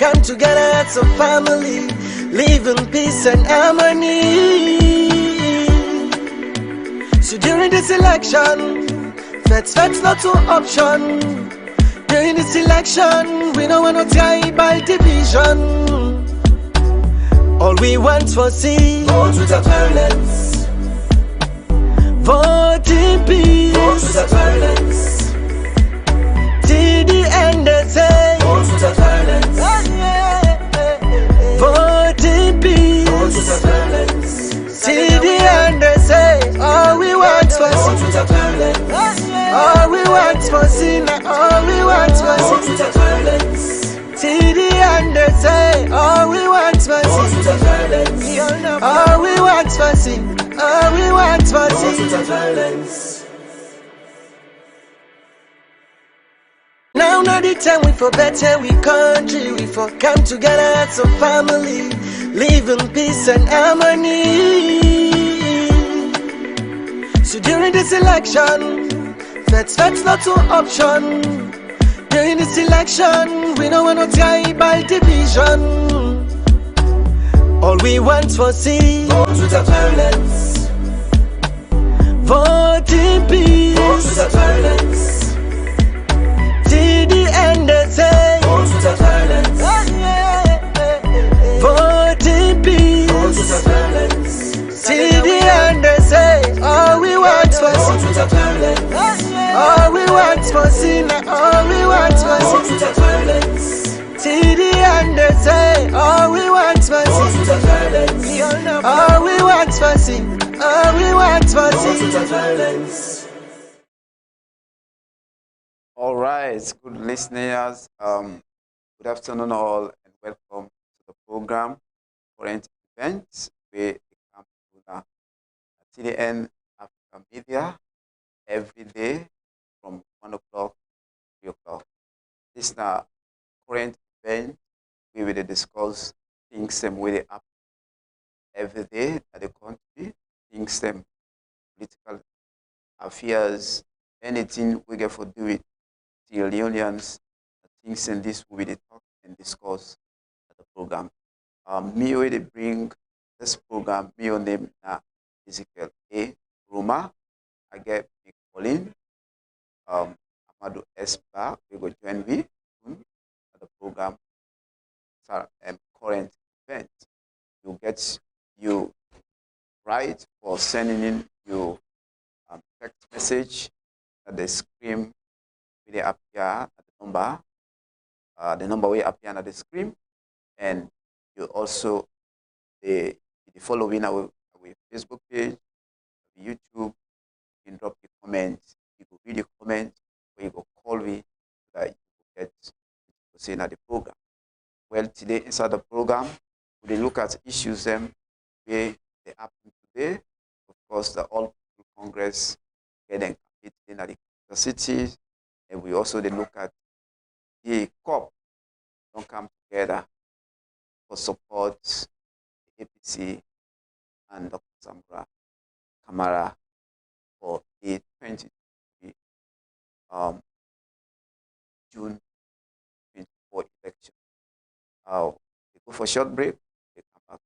come together as a family, live in peace and harmony. So during this election, Feds not to option. During this election, we don't want no tribal division. All we want for see, vote without violence. Vote in peace. Vote without violence. TDN they say, vote without violence. Vote in peace. Vote without violence. TDN they say, all we want for see, vote without violence. All we want for see, all we want for see, vote without violence. TDN they say, all we want for see, vote without violence. All we want for see, all we want for see, vote without violence. Now not the time we for better we country, we for come together as a family, live in peace and harmony. So during this election, Feds not to option. During this election, we don't want no tribal division. All we want for see, vote without violence. Vote in peace. Vote without violence. TDN they say, vote without violence. Vote in peace. Vote without violence. TDN they say, all we want for see, vote without violence. All we want for see, all we want for see, vote without violence. TDN they say, all we want for see, vote without violence. All we want for see, all we want for see, vote without violence. All right, good listeners. Good afternoon, all, and welcome to the program Current Events, where we come to the TDN Africa Media every day from 1 o'clock to 3 o'clock. This is the current event where we discuss things where they happen every day at the country, things political affairs, anything we get for do it. Unions, things in this will be the talk and discuss at the program. Me where they bring this program, me on name Ezekiel Koroma. I get Big Colin, Amadu we go join me at the program. Current event. You get you right for sending in your text message at the screen. They appear at the number will appear on the screen, and you also the following our Facebook page, YouTube. You can drop a comment, you can read a comment, or you can call me so that you get to say in the program. Well, today inside the program, we look at issues where they happen today. Of course, the All People Congress getting in the cities. And we also look at the COP don't come together for support the APC and Dr. Samra Kamara for the 2023 June 24 election. We go for a short break. We come back.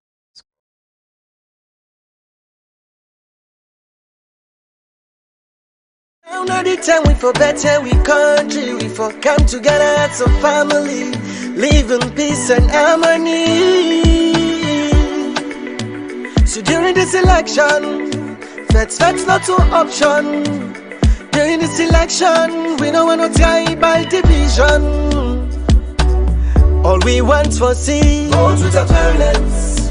Now not the time we for better we country, we for come together as a family, live in peace and harmony. So during this election, Feds not to option. During this election, we don't want no tribal division. All we want for see, vote without violence.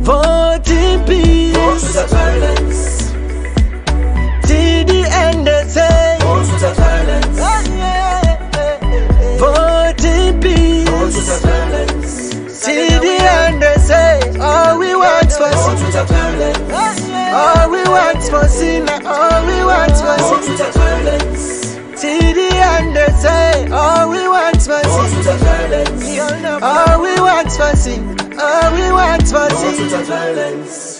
Vote in peace. Vote without violence. TDN they say, vote without violence. Vote in peace. Vote without violence. TDN they say, all we want for see, vote without violence. All we want for see, all we want for see, vote without violence. TDN they say, all we want for see, vote without violence. All we want for see, all we want for see, vote without violence.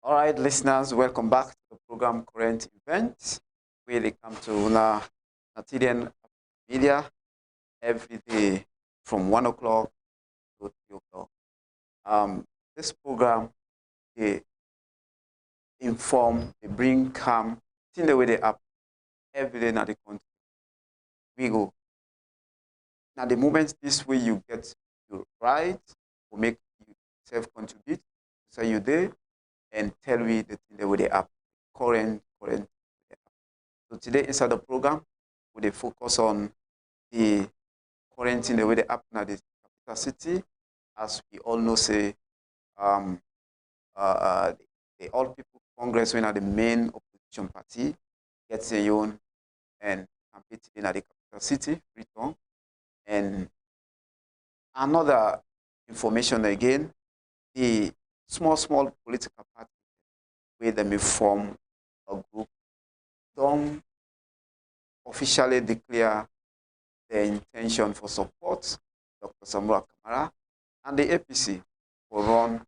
All right, listeners, welcome back to the program Current Events. where they come to na TDN media every day from 1 o'clock to 3 o'clock. This program, they inform, they bring calm, in the way they up every day in the country. We go. Now the moment this way you get to write, or make yourself contribute, so you there and tell me the thing the way they up, current. So today inside the program, we focus on the current in the way they happen at the capital city. As we all know, say, the All People Congress, when are the main opposition party, gets their own and competing at the capital city, Freetown. And another information again, the small political party where they may form a group don't officially declare their intention for support Dr. Samura Kamara and the APC for run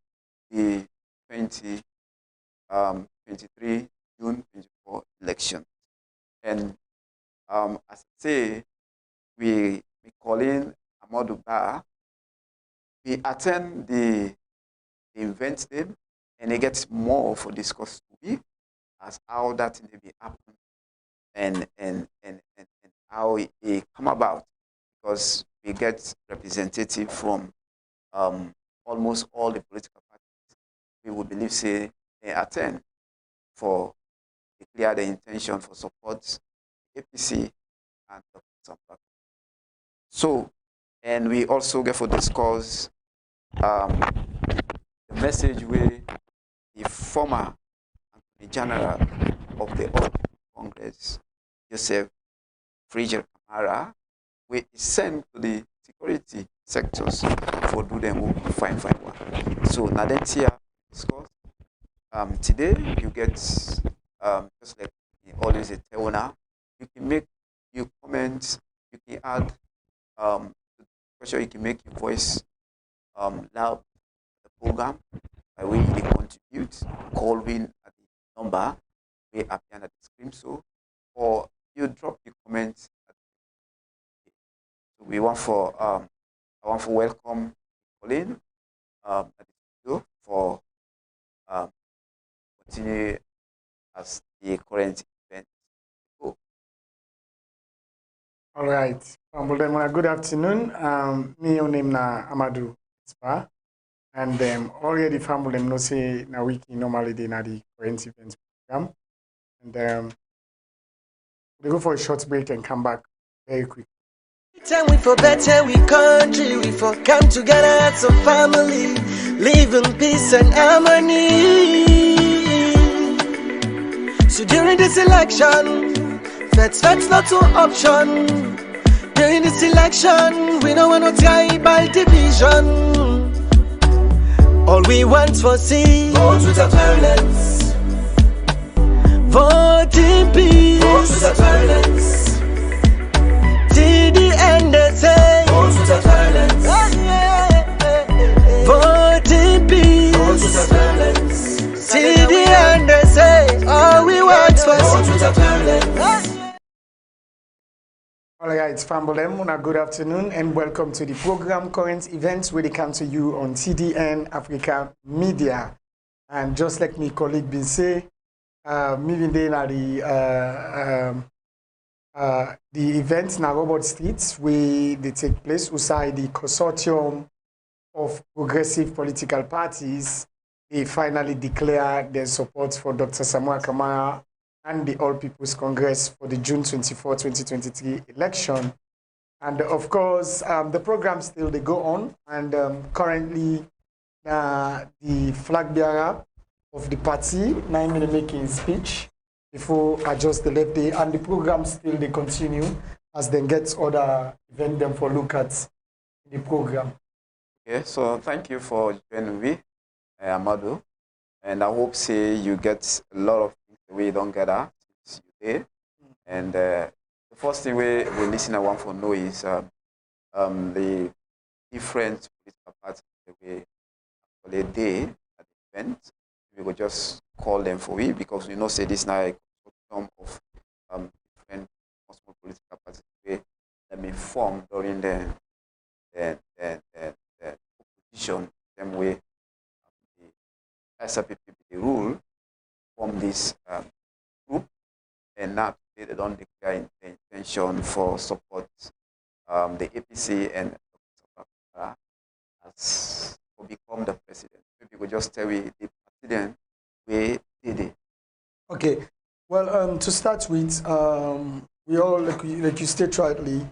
the 2023 June 24 election. And as I say, we call in Amadu Ba. We attend the event them, and it gets more for discuss to be as how that may be happen and how it come about, because we get representative from almost all the political parties. We would believe say they attend for declare the intention for support APC and Dr. So, and we also get for discuss the message where the former Attorney General of the All Congress, Joseph Friger Kamara, we sent to the security sectors for do them fine work. So now then here discuss. Today you get just like always a tell, you can make your comments, you can add question, you can make your voice loud the program by way you contribute, call in at the number we appear at the screen, so or you drop your comments. So we want for I want to welcome Colin at the studio for continue as the current event. Oh. All right. Good afternoon. Me your name na Amadu, and already family know say na week normally they na the current events program, and we go for a short break and come back very quick. Time we for better, we country, we for come together as a family, live in peace and harmony. So during this election, that's not an option. During this election, we don't want no tribal division. All we want for see, vote without violence. Vote in peace. Vote without violence. TDN they say, vote without violence. Vote in peace. Vote without violence. TDN they say, all we want for vote without violence. All right, family, good afternoan and welcome to the program Current Events, where they come to you on TDN Africa Media. And just like my colleague been say, moving day na the events na Robert Street where they take place inside the consortium of progressive political parties. They finally declare their support for Dr. Samura Kamara and the All People's Congress for the June 24, 2023 election. And of course, the program still they go on, and currently the flag bearer of the party, 9 minutes making speech before I just the left day, and the program still they continue as they get other event them for look at the program. Okay, so thank you for joining me, Amadu, and I hope say you get a lot of things the way you don't get that since you there. And the first thing we listener want to know is the different political parties the way actually day at the event. We will just call them for we because we know say this now a consortium of formed during the opposition, same way the SLPP, the rule, form this group, and now they don't declare intention for support the APC and as to become the president. Maybe we just tell me the president we did it. Okay, well, to start with, we all, like you stated rightly,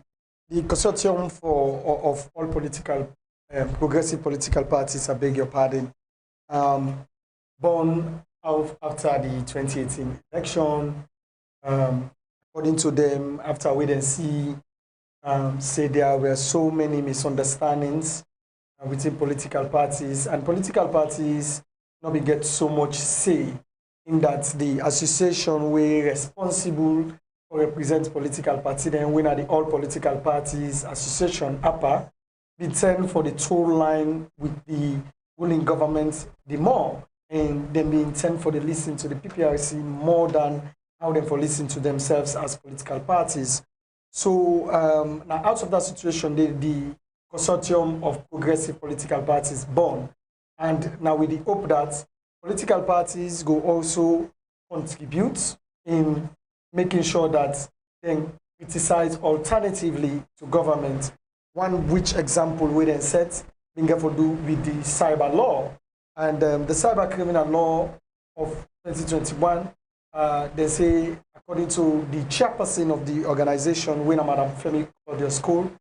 the consortium of all political, progressive political parties, I beg your pardon, born out after the 2018 election. According to them, after wait and see, say there were so many misunderstandings within political parties, and political parties not be get so much say in that the association were responsible for represent political party, then when are the all political parties association APA be sent for the toll line with the ruling government the more, and then being sent for the listen to the PPRC more than how they for listen to themselves as political parties. So now out of that situation, the consortium of progressive political parties born, and now with the hope that political parties go also contribute in making sure that they criticize alternatively to government. One which example we then set being able to do with the cyber law, and the cyber criminal law of 2021. They say, according to the chairperson of the organization, when Madam Femi Claudia School,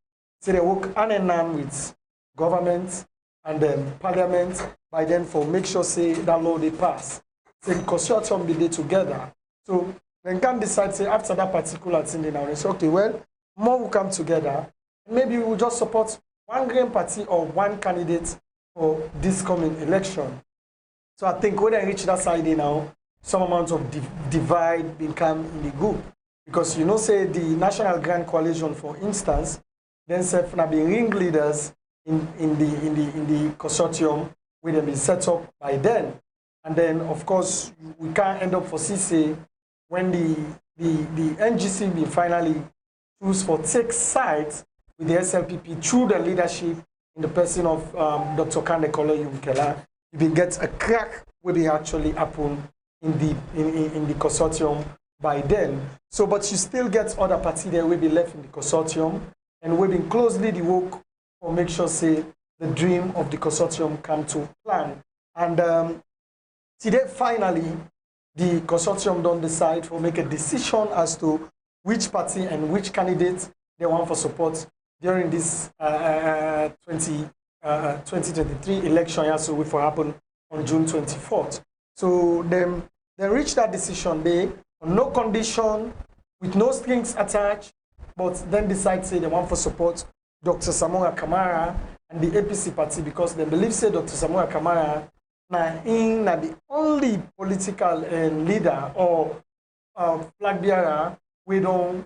say they work hand in hand with government and parliament by then for make sure say that law they pass. Say consortium be there together. So they can decide say after that particular thing they now say, okay, well, more will come together. Maybe we will just support one green party or one candidate for this coming election. So I think when they reach that side now, some amount of divide become in the group, because you know say the National Grand Coalition, for instance, then say now be ringleaders in the consortium where they be set up by then, and then of course we can't end up for CC when the NGC be finally choose for take sides with the SLPP through the leadership in the person of Dr. Kande Kolo Yunkela. You will get a crack will be actually happen in the consortium by then. So, but you still get other parties that will be left in the consortium, and we've been closely the work for make sure say the dream of the consortium come to plan. And today, finally, the consortium don't decide for make a decision as to which party and which candidate they want for support during this 2023 election. Yeah, so will happen on June 24th. So they reach that decision day on no condition, with no strings attached, but then decide say they want for support Dr. Samoa Kamara and the APC party, because they believe say Dr. Samoa Kamara na the only political leader or flag bearer we don't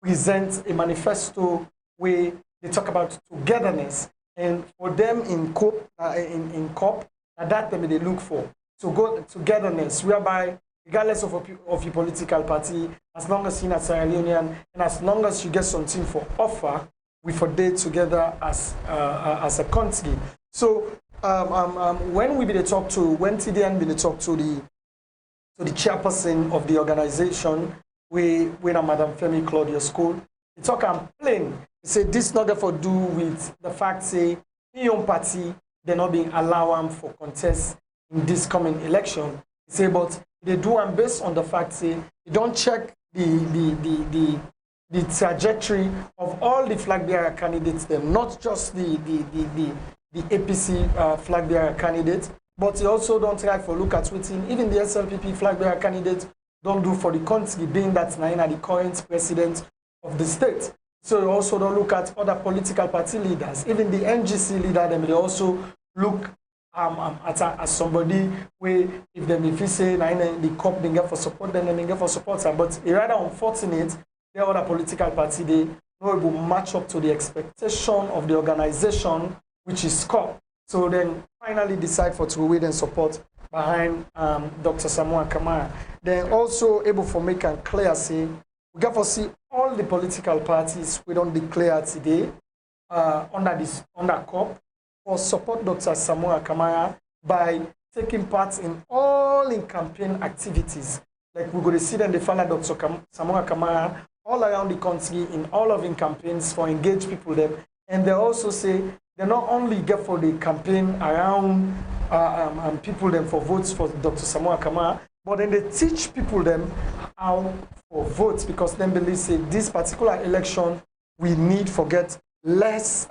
present a manifesto where they talk about togetherness, and for them in COP that them they look for. So go togetherness, whereby regardless of your political party, as long as you're in a Sierra Leonean, and as long as you get something for offer, we for day together as a country. So when we be the talk to, when TDN be the talk to the chairperson of the organization, when Madam Femi Claudia School, he talk and plain. He said this not therefore do with the fact say your party they're not being allowed for contest in this coming election. He say, but they do and based on the fact say you don't check the trajectory of all the flag bearer candidates, them not just the APC flag bearer candidates, but you also don't try for look at within even the SLPP flag bearer candidates don't do for the country, being that Naina the current president of the state. So you also don't look at other political party leaders, even the NGC leader. Them they also look as somebody where if you say Naina the COP they get for support, then they get for support. But it's rather unfortunate the other political party they no able match up to the expectation of the organization, which is COP. So then finally decide for to wait and support behind Dr. Samoa Kamara. Then also able for make and clear say We can foresee all the political parties we don't declare today under COP for support Dr. Samoa Kamara by taking part in all in campaign activities. Like we're going to see them, they follow Dr. Samoa Kamara all around the country in all of in campaigns for engage people them. And they also say they not only get for the campaign around people them for votes for Dr. Samoa Kamara, but then they teach people them how for votes, because then believe say this particular election we need forget less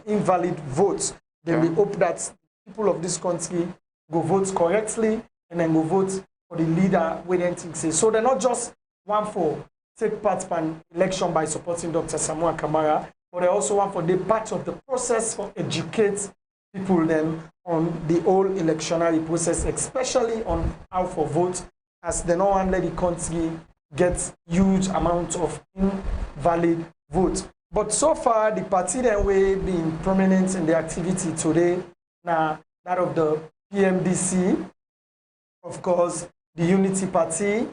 invalid votes. Then we hope that people of this country go vote correctly and then go vote for the leader we then think say. So they're not just one for take part in an election by supporting Dr. Samoa Kamara, but they also want for the part of the process for educate people then on the whole electionary process, especially on how for vote, as they don't want let the country get huge amount of invalid votes. But so far, the party that we been prominent in the activity today, now that of the PMDC, of course, the Unity Party,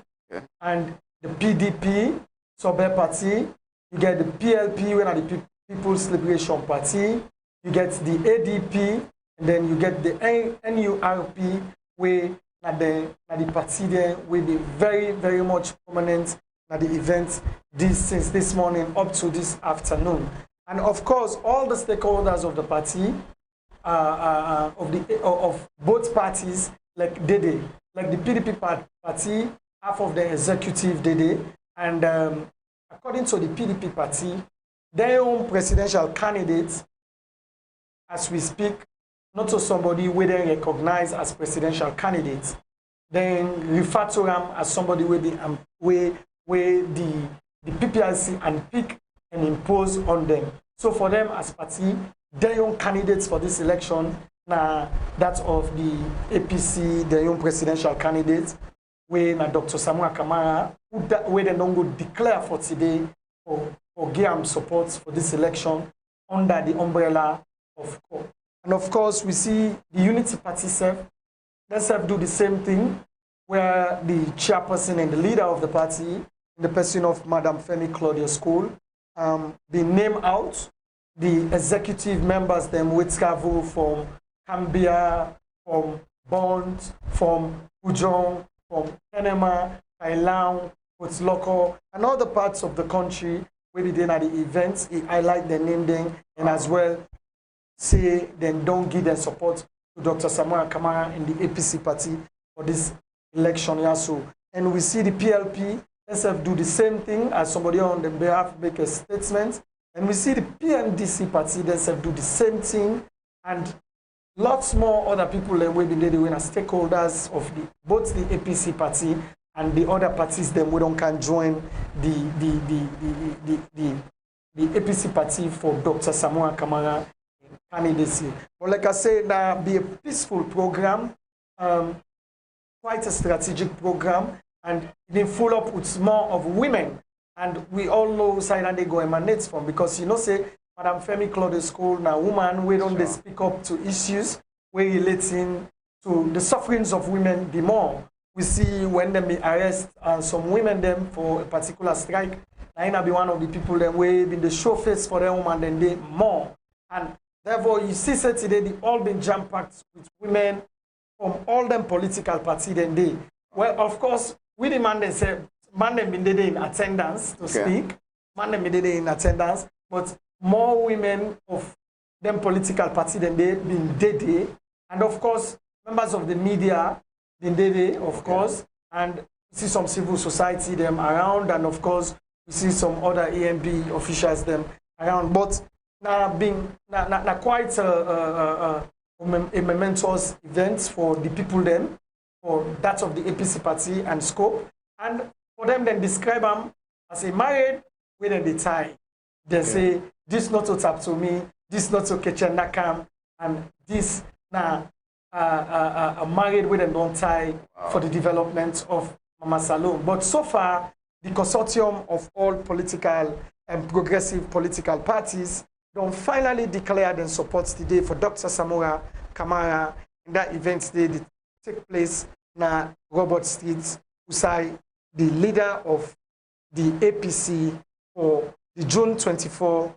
and the PDP, Sober Party. You get the PLP, when are the People's Liberation Party. You get the ADP, and then you get the NURP, where the party there will be very, very much prominent at the event since this morning up to this afternoon. And of course, all the stakeholders of the party, of both parties, like Dede, like the PDP party, half of the executive Dede, and according to the PDP party, their own presidential candidates, as we speak, not to somebody where they recognize as presidential candidates, then refer to them as somebody where the PPRC and pick and impose on them. So for them as party, their own candidates for this election, now that of the APC, their own presidential candidates, where Dr. Samoa Kamara, where they don't go declare for today for give support for this election under the umbrella of COP. And of course, we see the Unity Party themselves do the same thing, where the chairperson and the leader of the party, in the person of Madam Femi Claudia School, be named out. The executive members, them with travel from Cambia, from Bond, from Ujong, from Kenema, Kailang, Putzloko, and other parts of the country where they did at the events. I like the name them, and as well say then don't give their support to Dr. Samoa Kamara and the APC party for this election year. So, and we see the PLP themselves do the same thing as somebody on their behalf make a statement. And we see the PMDC party themselves do the same thing, and lots more other people that will be there as stakeholders of both the APC party and the other parties that we don't can join the APC party for Dr. Samoa Kamara candidacy. But like I said, that be a peaceful program, quite a strategic program, and it full up with more of women. And we all know side they go emanates from, because you know say Madam Femi Claudia School now woman we don't they speak up to issues where relating to the sufferings of women the more. We see when they may arrest some women them for a particular strike, now be one of the people them way in the show face for them woman then they more. And therefore you see say today they all been jam-packed with women from all them political parties then they. Well, of course, we demand they say man them been there in attendance to speak. Man them been there in attendance, but more women of them political party than they been there. And of course, members of the media been there, of course, and we see some civil society them around, and of course we see some other AMB officials them around. But now being quite a momentous event for the people then, for that of the APC party and scope. And for them, then describe them as a married within the tie. They say, this not to tap to me, this not to catch a nakam, and this now a married with a non-tie for the development of Mama Salome. But so far, the consortium of all political and progressive political parties don't finally declare their support today for Dr. Samoa Kamara in that event today take place na Robert Street, Usai, the leader of the APC for the June 24,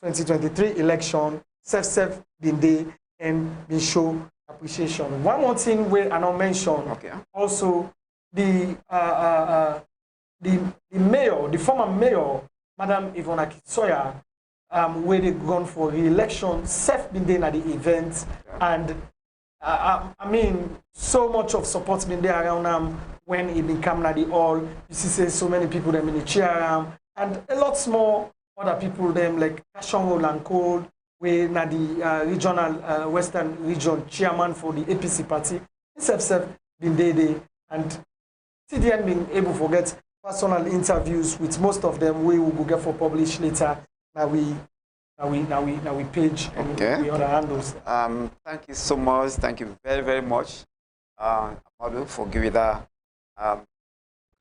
2023 election, self been there and been show appreciation. One more thing where I not mention, also the mayor, the former mayor, Madam Ivona Kitsoya, where they gone for re-election, self been there at the event, and I mean, so much of support been there around when he been coming at the hall. You see, say so many people them in the chair, and a lot more other people them like Ashon Roland Cole, where na the regional Western region chairman for the APC party. Himself been there, and TDN being able to get personal interviews with most of them. We will go get for publish later. Now we page and we other handles. Thank you so much. Thank you very much, Amadu, for giving that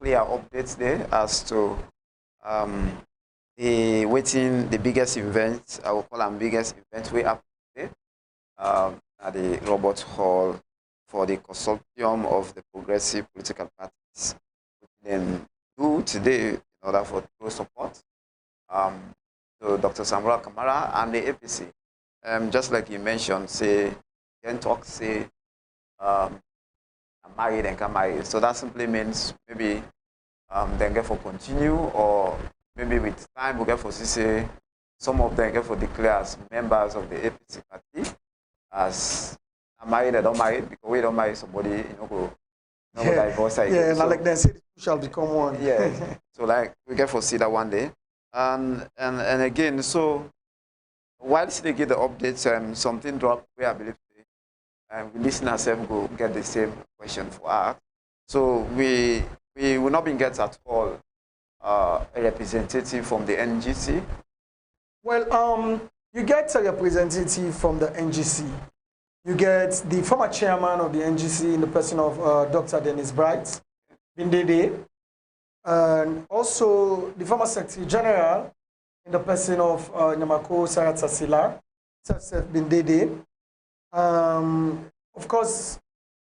clear updates there as to the biggest event. I will call them biggest event we have today at the Robert Hall for the consortium of the progressive political parties. Then do today in order for true support. To Dr. Samuel Kamara and the APC. Just like you mentioned, say, can talk, say, I'm married and can marry. So that simply means maybe they get for continue, or maybe with time we get for say some of them get for declare as members of the APC party as I'm married, I don't marry, because we don't marry somebody, you know, go divorce. Yeah, so, like they say, two shall become one. Yeah. So like we get for see that one day. And again, so whilst they get the updates, something dropped where I believe we listeners go get the same question for us. So we will not be get at all a representative from the NGC. Well, you get a representative from the NGC. You get the former chairman of the NGC in the person of Dr. Dennis Bright, Bindede. And also the former Secretary General in the person of Nyamako Saratasila, Bindede. Of course,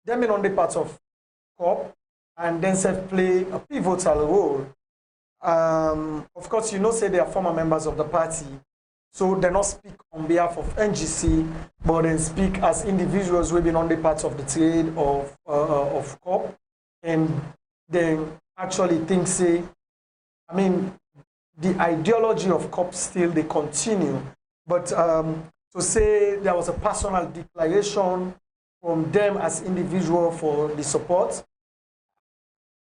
them in on the part of COP, and then self play a pivotal role. Of course, you know, say they are former members of the party, so they not speak on behalf of NGC, but then speak as individuals who have been on the part of the trade of COP, and then actually think, say, I mean, the ideology of COP still, they continue. But to say there was a personal declaration from them as individual for the support,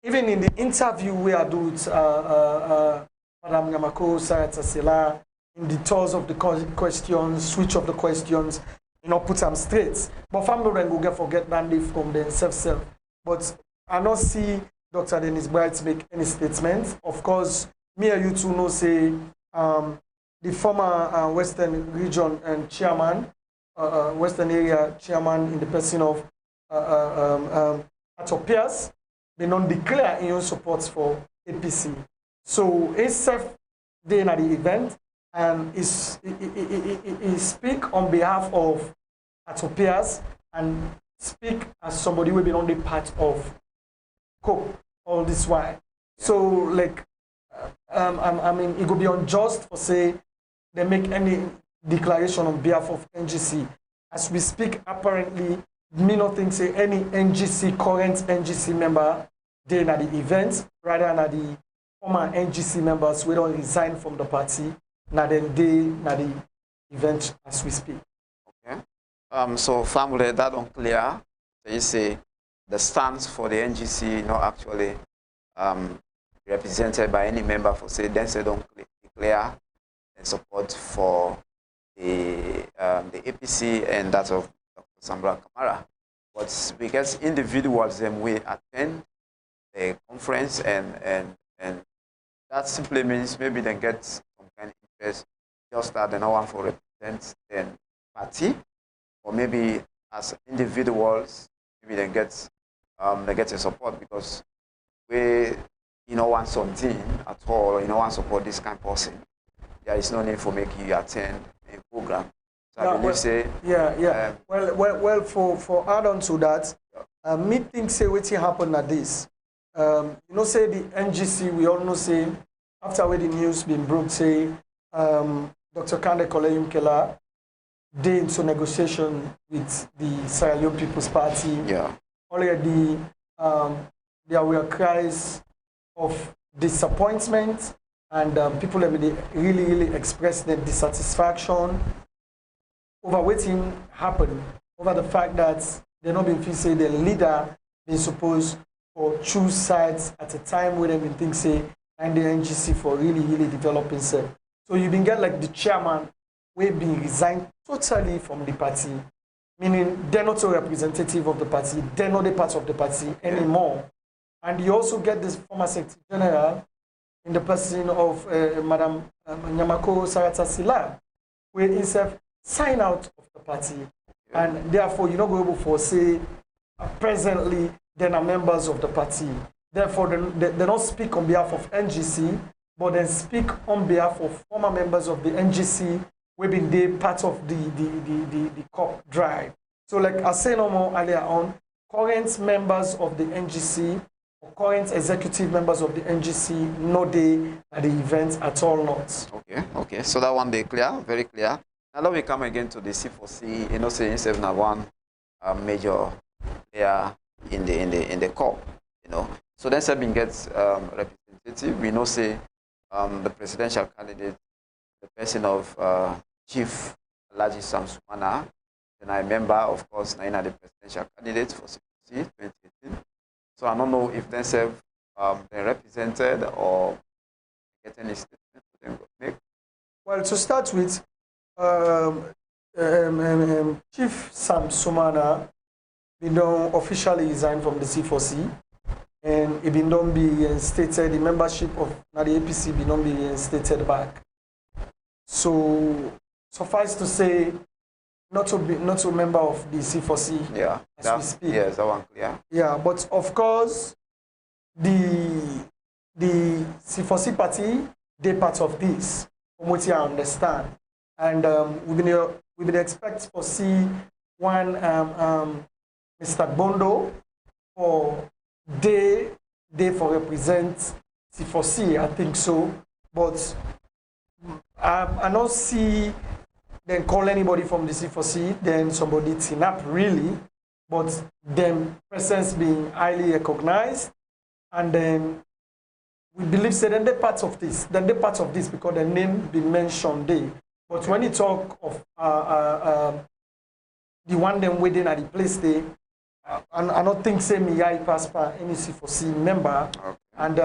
even in the interview we are doing with Madam Nyamako Saratasela, in the tours of the questions, switch of the questions, you know, put them straight. But family then go forget that they from themselves. But I not see Dr. Dennis Bright make any statements. Of course, me and you two know, say, the former Western region and chairman, Western area chairman in the person of Atopias, they don't declare in support for APC. So himself there at the event, and he speak on behalf of Atopias and speak as somebody who been on the part of COPE all this while. So like I mean, it would be unjust for say they make any declaration on behalf of NGC. As we speak, apparently, me not think say any NGC, current NGC member there at the event, rather than the former NGC members we don't resign from the party, now then they at the event as we speak. Okay. So family that unclear. So you say the stance for the NGC not actually represented by any member for say then say don't declare support for the APC and that of Dr. Samuel Kamara. But because individuals them we attend the conference and that simply means maybe they get some kind of interest just that they no one for represent the party, or maybe as individuals maybe they get a support because we want something at all, want support this kind of person. There is no need for making you attend a program. So I believe say well for add on to that, me think say what happened at this. Say the NGC, we all know say after where the news been broke, say Dr. Kande Koleyum Kela did into negotiation with the Sierra Leone People's Party. Yeah. Already there were cries of disappointment, and people have really expressed their dissatisfaction over what happened, over the fact that they not been feel say the leader been supposed to choose sides at a time when they been think say and the NGC for really developing self. So you been get like the chairman we been resigned totally from the party, meaning they're not a representative of the party, they're not a part of the party anymore. And you also get this former Secretary General in the person of Madam Nyamako Sarata Sila, where himself sign out of the party. And therefore, you're not going to for say, presently, they're not members of the party. Therefore, they don't speak on behalf of NGC, but they speak on behalf of former members of the NGC, who been they part of the COP drive. So like I said no more earlier on, current members of the NGC, or current executive members of the NGC, no day at the event at all not. Okay. So that one day clear, very clear. Now let me come again to the C4C, you know, saying 701 major player in the COP, you know. So then Sabin gets representative. We know say the presidential candidate, the person of Chief Alhaji Samsumana, then I remember, of course, Naina the presidential candidate for CPC 2018. So I don't know if themselves they represented or get any statement for them to make. Well, to start with, Chief Samsumana been officially resigned from the C4C, and it been don't be reinstated. The membership of the APC been don't be reinstated back. So suffice to say, not to member of the C4C. Yeah, as we speak. Yes, that one clear. Yeah, but of course, the C4C party, they part of this, from what I understand, and we've been expect to see one Mr. Bondo for they for represent C4C, I think so, but I don't see them call anybody from the C4C, then somebody team up really, but them presence being highly recognized, and then we believe say then they're part of this. Then they're part of this because the name been mentioned there. But when you talk of the one them waiting at the place there, I don't think say me I pass by any C4C member, and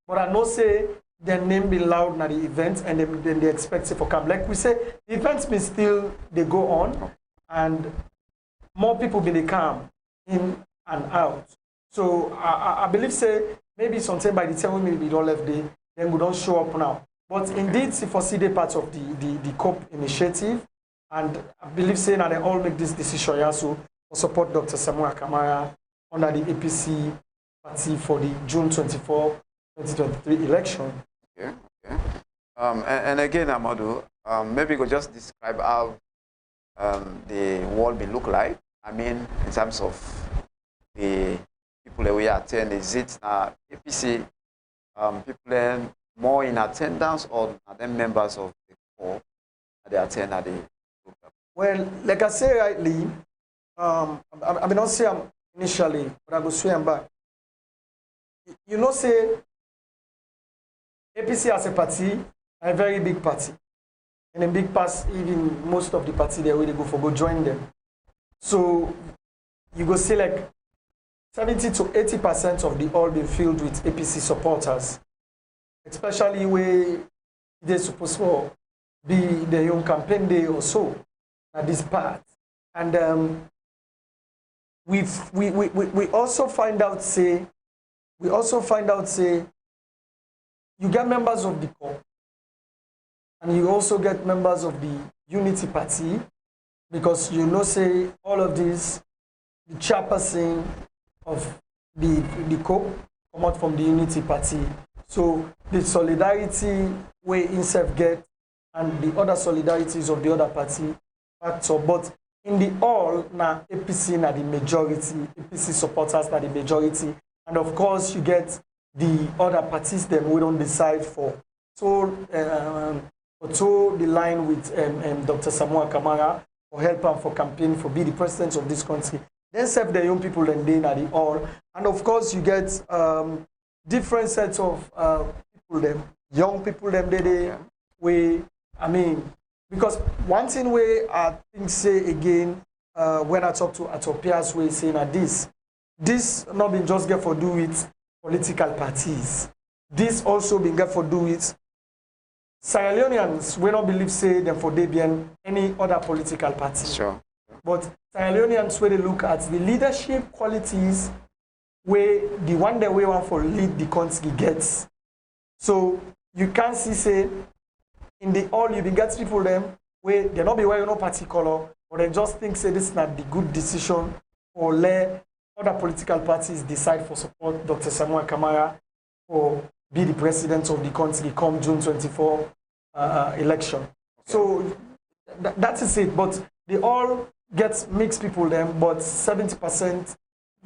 but I know say their name be loud at the event, and then they expect it for come. Like we say, the events be still they go on, and more people be they come in and out. So I believe say maybe sometime by the time we maybe don't left there, then we don't show up now. But indeed, C4C they part of the COP initiative, and I believe say now they all make this decision also to support Dr. Samuel Kamara under the APC party for the June 24, 2023 election. Okay. And again, Amadu, maybe you could just describe how the world will look like. I mean, in terms of the people that we attend, is it APC people more in attendance, or are they members of the COP that they attend at the program? Well, like I say rightly, I mean not say initially, but I go swim back. You know, say APC as a party, a very big party, and a big pass even most of the party there where they go join them. So you go see like 70 to 80% of the hall be filled with APC supporters, especially where they're supposed to be the young campaign day or so at this part. And we also find out say you get members of the COP, and you also get members of the Unity Party, because you know say all of these, the chairperson of the COP come out from the Unity Party. So the solidarity we himself get and the other solidarities of the other party factor. But in the all, now APC na the majority, APC supporters na the majority. And of course you get the other parties then we don't decide for toe the line with Dr. Samoa Kamara for help and for campaign for be the president of this country. Then serve the young people and then at the all. And of course you get different sets of people them, young people them because one thing where I think say again when I talk to Atopia's way saying that this not been just get for do with political parties. This also been get for do with Sierra Leoneans. We not believe say them for Debian any other political party. Sure. But Sierra Leoneans where they look at the leadership qualities where the one that we want for lead the country gets. So you can see say in the all you been get people them where they not be wearing no party color, but they just think say this is not the good decision or let other political parties decide for support Dr. Samoa Kamara or be the president of the country come June 24 election. Okay. So that is it. But they all get mixed people them, but 70%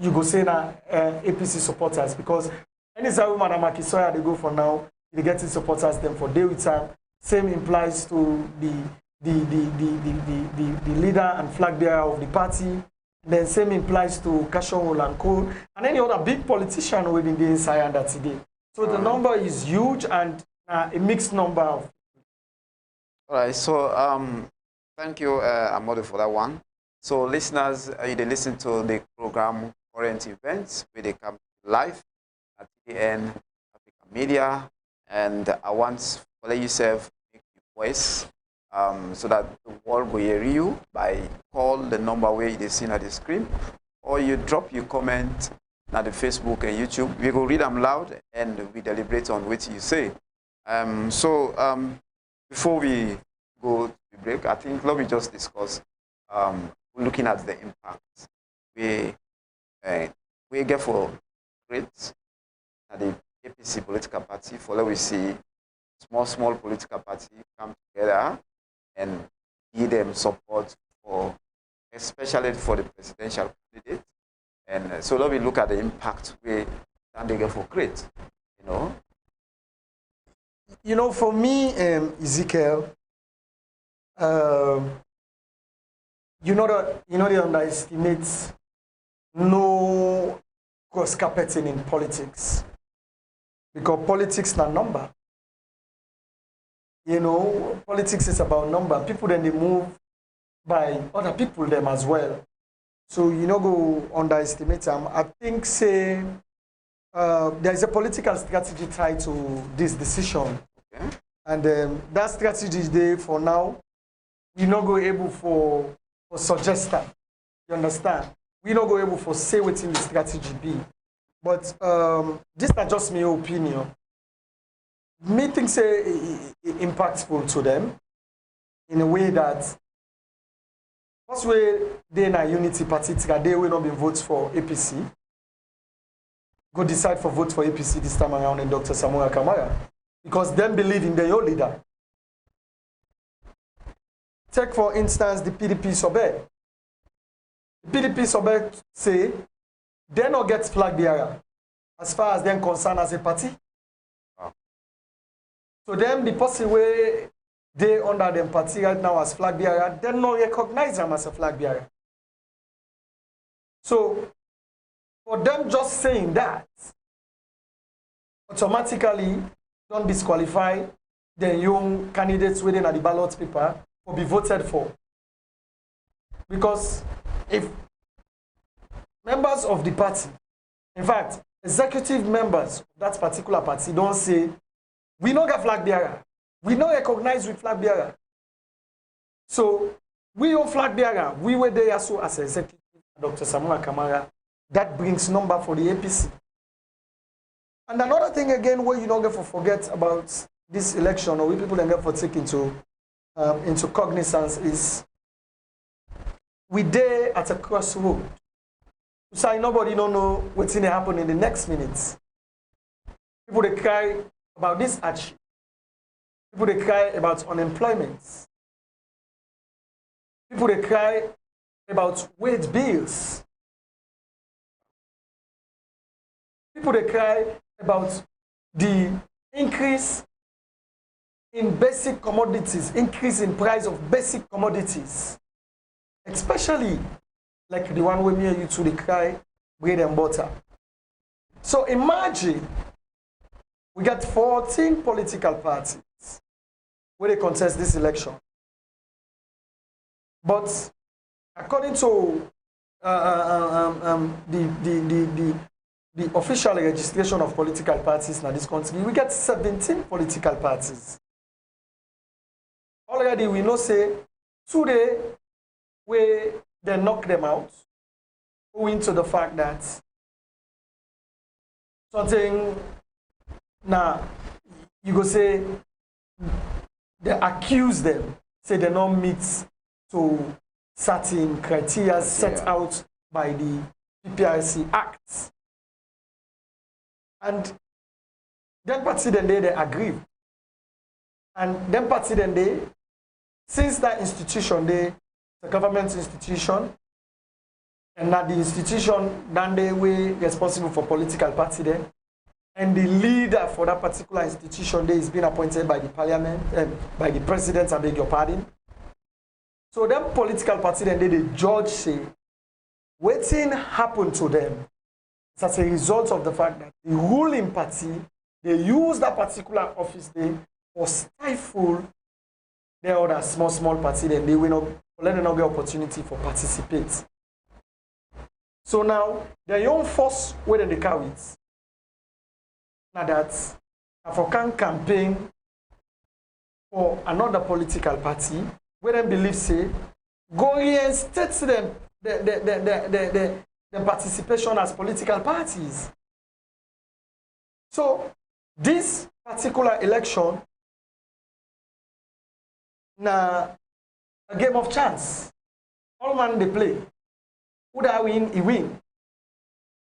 you go say na APC supporters because any woman and Makisoya they go for now, they get supporters them for day with time. Same implies to the leader and flag bearer of the party. Then same implies to Kashon Olanko and any other big politician within the inside that today. So the number is huge and a mixed number of. All right. So thank you, Amadu, for that one. So listeners, you listen to the program Current Events where they come live at TDN Africa Media, and I want to let yourself make your voice. So that the world will hear you by call the number where it is seen at the screen, or you drop your comment at the Facebook and YouTube. We go read them loud and we deliberate on what you say. Before we go to the break, I think let me just discuss looking at the impact we get for great at the APC political party. For let we see small political party come together and give them support for, especially for the presidential candidate. And so let me look at the impact we can they get for great, you know. You know, for me, Ezekiel, they underestimate no cross carpeting in politics because politics not number. You know, politics is about number. People then they move by other people them as well. So you know, go underestimate them. I think say there is a political strategy tied to this decision, okay. And that strategy is there for now. We not go able for suggest that. You understand? We not go able for say what in the strategy be. But this is not just my opinion. Me think say impactful to them in a way that first way they in a unity party, they will not be votes for APC. Go decide for vote for APC this time around in Dr. Samoa Kamara. Because them believe in their own leader. Take for instance the PDP Sobe. The PDP Sobe say they not get flag bearer as far as they're concerned as a party. So them, the person where they under them party right now as flag bearer, they not recognize them as a flag bearer. So for them just saying that, automatically don't disqualify the young candidates within the ballot paper or be voted for. Because if members of the party, in fact, executive members of that particular party don't say, we don't get flag bearer. We don't recognize with flag bearer. So we on flag bearer. We were there so as executive, Dr. Samoa Kamara. That brings number for the APC. And another thing again, where you don't get to forget about this election, or we people don't get to take into cognizance is we there at a crossroad. So nobody don't know what's going to happen in the next minutes. People they cry about this hardship. People they cry about unemployment. People they cry about wage bills. People they cry about the increase in basic commodities, increase in price of basic commodities, especially like the one we near you to the cry bread and butter. So imagine we got 14 political parties where they contest this election. But according to the official registration of political parties in this country, we get 17 political parties. Already we know say today we they knock them out owing to the fact that something now you go say they accuse them, say they don't meet to certain criteria set out by the PPRC Act. And then party then they agree. And then party then they, since that institution, the government institution, and that the institution then they were responsible for political party then, and the leader for that particular institution there is being appointed by the parliament and by the president, I beg your pardon. So them political party then they the judge say, what thing happened to them as a result of the fact that the ruling party, they use that particular office there for stifle their other small party, then they will not let them not get opportunity for participate. So now their young force where they carry it. Now that African campaign for another political party, where they believe say, go reinstate them the participation as political parties. So this particular election na a game of chance. All man they play. Who that win, he win.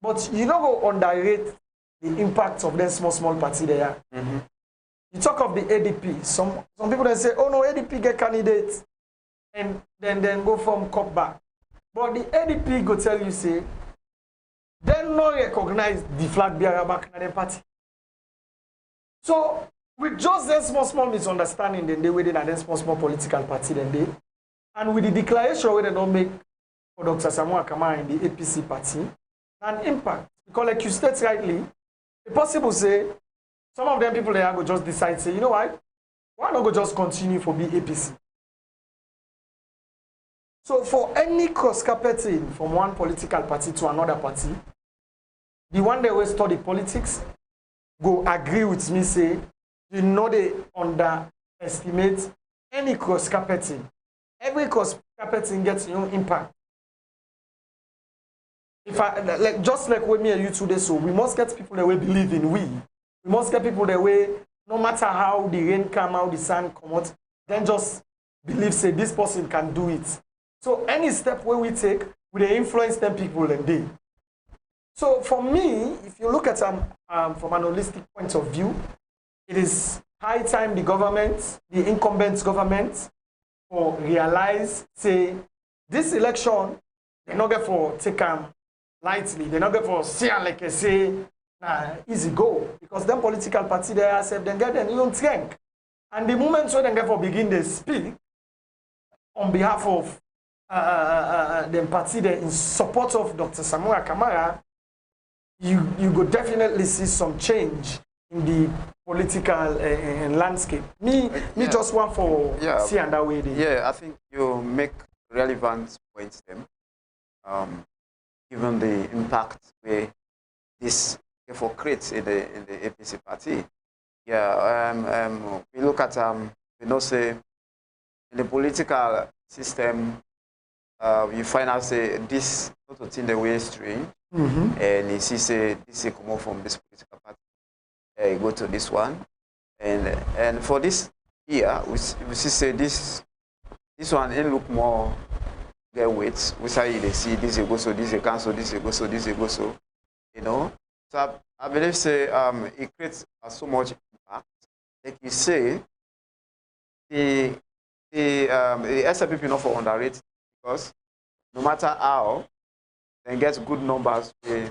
But you don't go underrate the impact of them small party there. You talk of the ADP. Some people they say, oh no, ADP get candidates and then go from cup back. But the ADP go tell you say they not recognize the flag bearer back in the party. So with just them small misunderstanding, then they within a small political party then they, and with the declaration where they don't make for Dr. Samuel Kamara in the APC party, an impact. Because like you state rightly, it's possible say some of them people there go just decide say, you know what? Why not go just continue for the APC? So for any cross-carpeting from one political party to another party, the one that will study politics go agree with me say, you know they underestimate any cross-carpeting. Every cross-carpeting gets your impact. If I like just like with me and you today, so we must get people that will believe in we. We must get people that way, no matter how the rain come out, the sun come out, then just believe say this person can do it. So any step where we take, we influence them people and they. So for me, if you look at from an holistic point of view, it is high time the government, the incumbent government, or realize, say, this election, they're not going for take them lightly. They're not going for see like I say, nah, easy go. Because them political party they accept, then get their own strength. And the moment so they get for begin they speak on behalf of the party there in support of Dr. Samuel Kamara, you could definitely see some change in the political landscape. Me just want for see and that way. I think you make relevant points then. Given the impact where this therefore creates in the APC party. We look at we know say in the political system you find out say this not within the way strange. And you see say this is come from this political party. You go to this one, and for this year we see say this one it look more get weight. We say they see this go so this cancel this go so this go so, you know. So I believe say it creates so much impact. Like you say, the SLP not for underrated because no matter how they get good numbers, they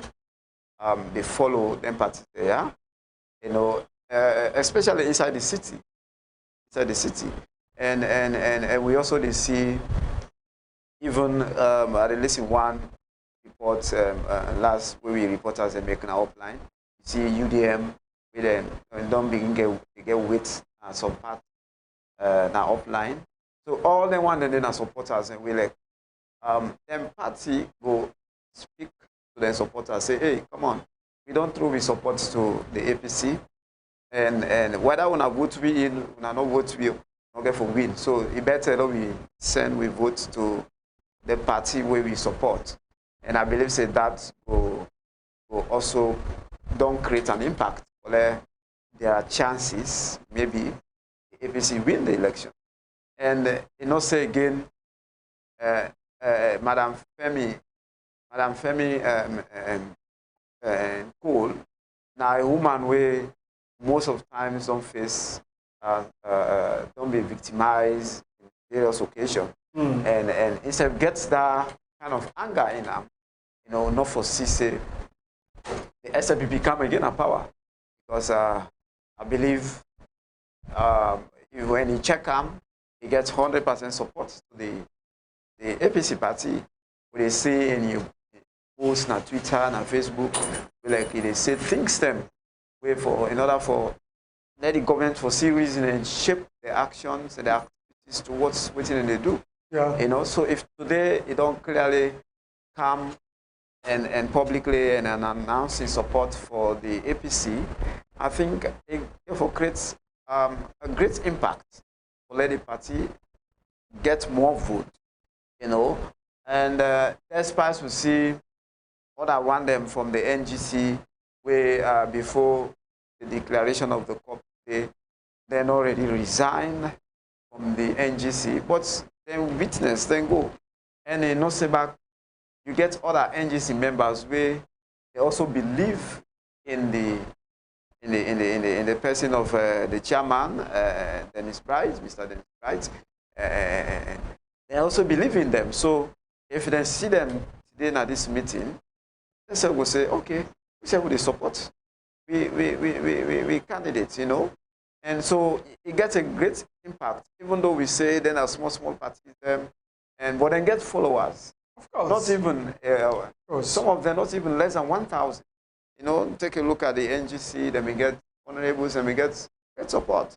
follow them parties there. You know, especially inside the city. inside the city. And we also they see even releasing one report last where we reporters and making our upline. You see UDM with them don't begin get weight some part now offline. So all they want and then are supporters and we like them party go speak to their supporters, say, hey, come on, we don't throw we support to the APC. And whether we vote we in, we not vote we not get for win. So it better that we send we vote to the party where we support. And I believe say that will also don't create an impact. There are chances maybe the APC win the election. And you know say again, Madam Femi Cole, now a woman where most of times don't face, don't be victimized in various occasions. And instead gets that kind of anger in them, you know, not for CC, the SLPP come again in power. Because I believe when he check him, he gets 100% support to the APC party. When they say in your posts on Twitter and Facebook, like they say things them way for in order for let the government for serious and shape their actions and their activities towards what they do. Yeah. You know, so if today it don't clearly come and publicly and announcing support for the APC, I think it therefore creates a great impact for let the party get more vote, you know. And despite we see what I want them from the NGC, where before the declaration of the COP, they then already resigned from the NGC, but then witness, then go. And in no say back, you get other NGC members where they also believe in the person of the chairman, Dennis Bright, Mr. Dennis Bright. They also believe in them. So if they see them today at this meeting, they will say, okay, we say who they support. We candidates, you know. And so it gets a great impact, even though we say then are small parties, but then get followers. Of course. Not even, some of them not even less than 1,000. You know, take a look at the NGC, they may get honorables, and may get great support.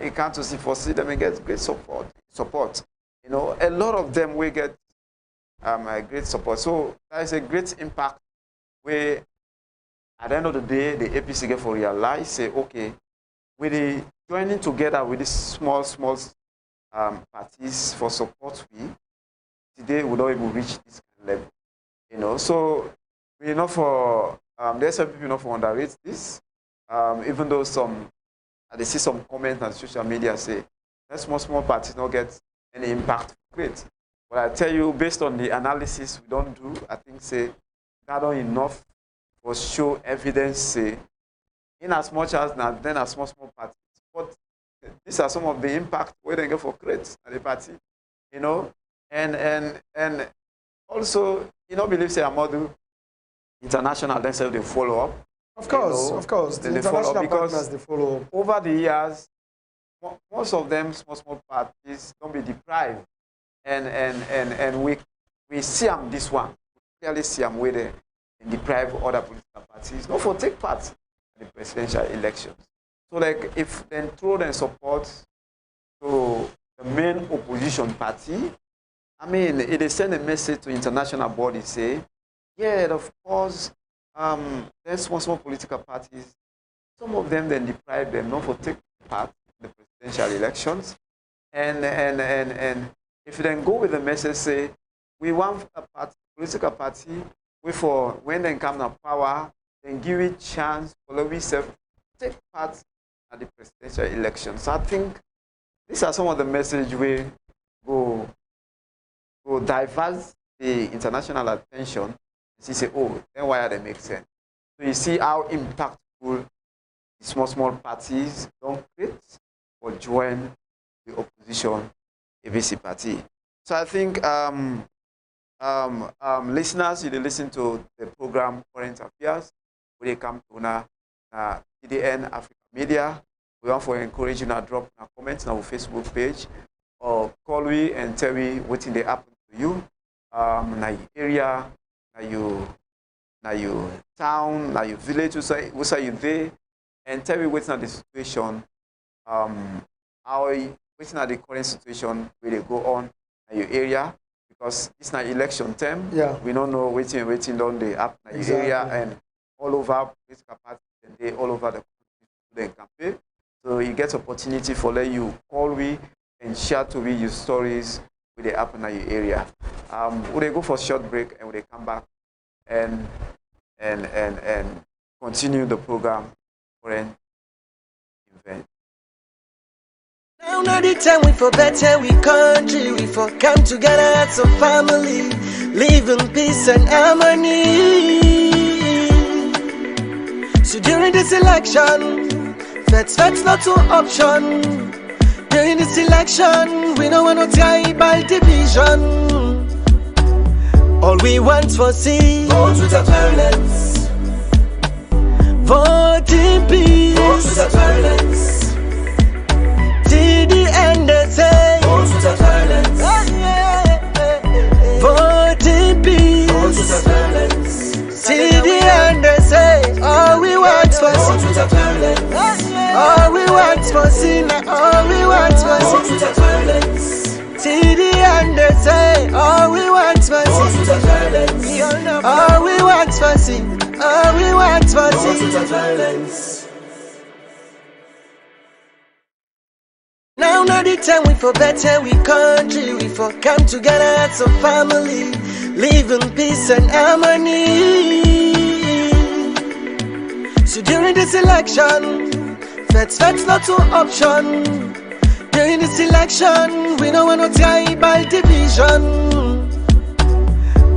You can't see foresee, they may get great support. You know, a lot of them will get great support. So that is a great impact where at the end of the day, the APC get for realize, say, okay, with the joining together with these small parties for support, today we don't even reach this kind of level. You know, so we know for there's some people not for underrate this, even though they see some comments on social media say that small parties don't get any impact great. But I tell you, based on the analysis we don't do, I think say that don't enough for show evidence say in as much as now then as small parties. But these are some of the impact where they get for great at the party, you know, and also you know believe say Amadu international themselves they follow up. Of course, you know, of course. The international partners they follow up. Over the years, most of them small parties don't be deprived, and we see them this one we clearly see them where they deprive other political parties not for take part in the presidential elections. So like if then throw their support to the main opposition party, I mean it they send a message to international bodies say, yeah, of course, there's small political parties. Some of them then deprive them not for take part in the presidential elections. And if you then go with the message say, we want a political party for when they come to power, then give it chance for we self take part at the presidential elections. So I think these are some of the messages we go divert the international attention. You say, oh, then why are they make sense? So you see how impactful the small parties don't create or join the opposition APC party. So I think listeners, you listen to the program Current Affairs, where they come to TDN Africa Media We want to encourage you to drop a comment on our Facebook page or call me and tell me what they happen to you. Na your area, na your town, na your village, where you there, and tell me what's not the situation, what's not the current situation where they go on in your area, because it's not election time. Yeah. We don't know waiting on the app in your area and all over political parties and they all over the country campaign. So you get opportunity for let you call me and share to me your stories with the app in your area. We go for a short break and we come back and continue the program for an event. Now not the time we for better, we country, we for come together as a family, live in peace and harmony. So during this election, Feds not to option. During this election, we don't want no tribal division. All we want for see, vote without violence. Vote in peace. Vote without violence. TDN they say, vote without violence. Vote in peace. Vote without violence. TDN they say, all we want for see, vote without violence. All we want for sin, all we want for sin. TDN they say, all we want for sin. All we want for sin, all we want for sin. Now not the time we for better, we country, we for come together as a family, live in peace and harmony. So during this election, Feds not to option. During this election, we don't want no tribal division.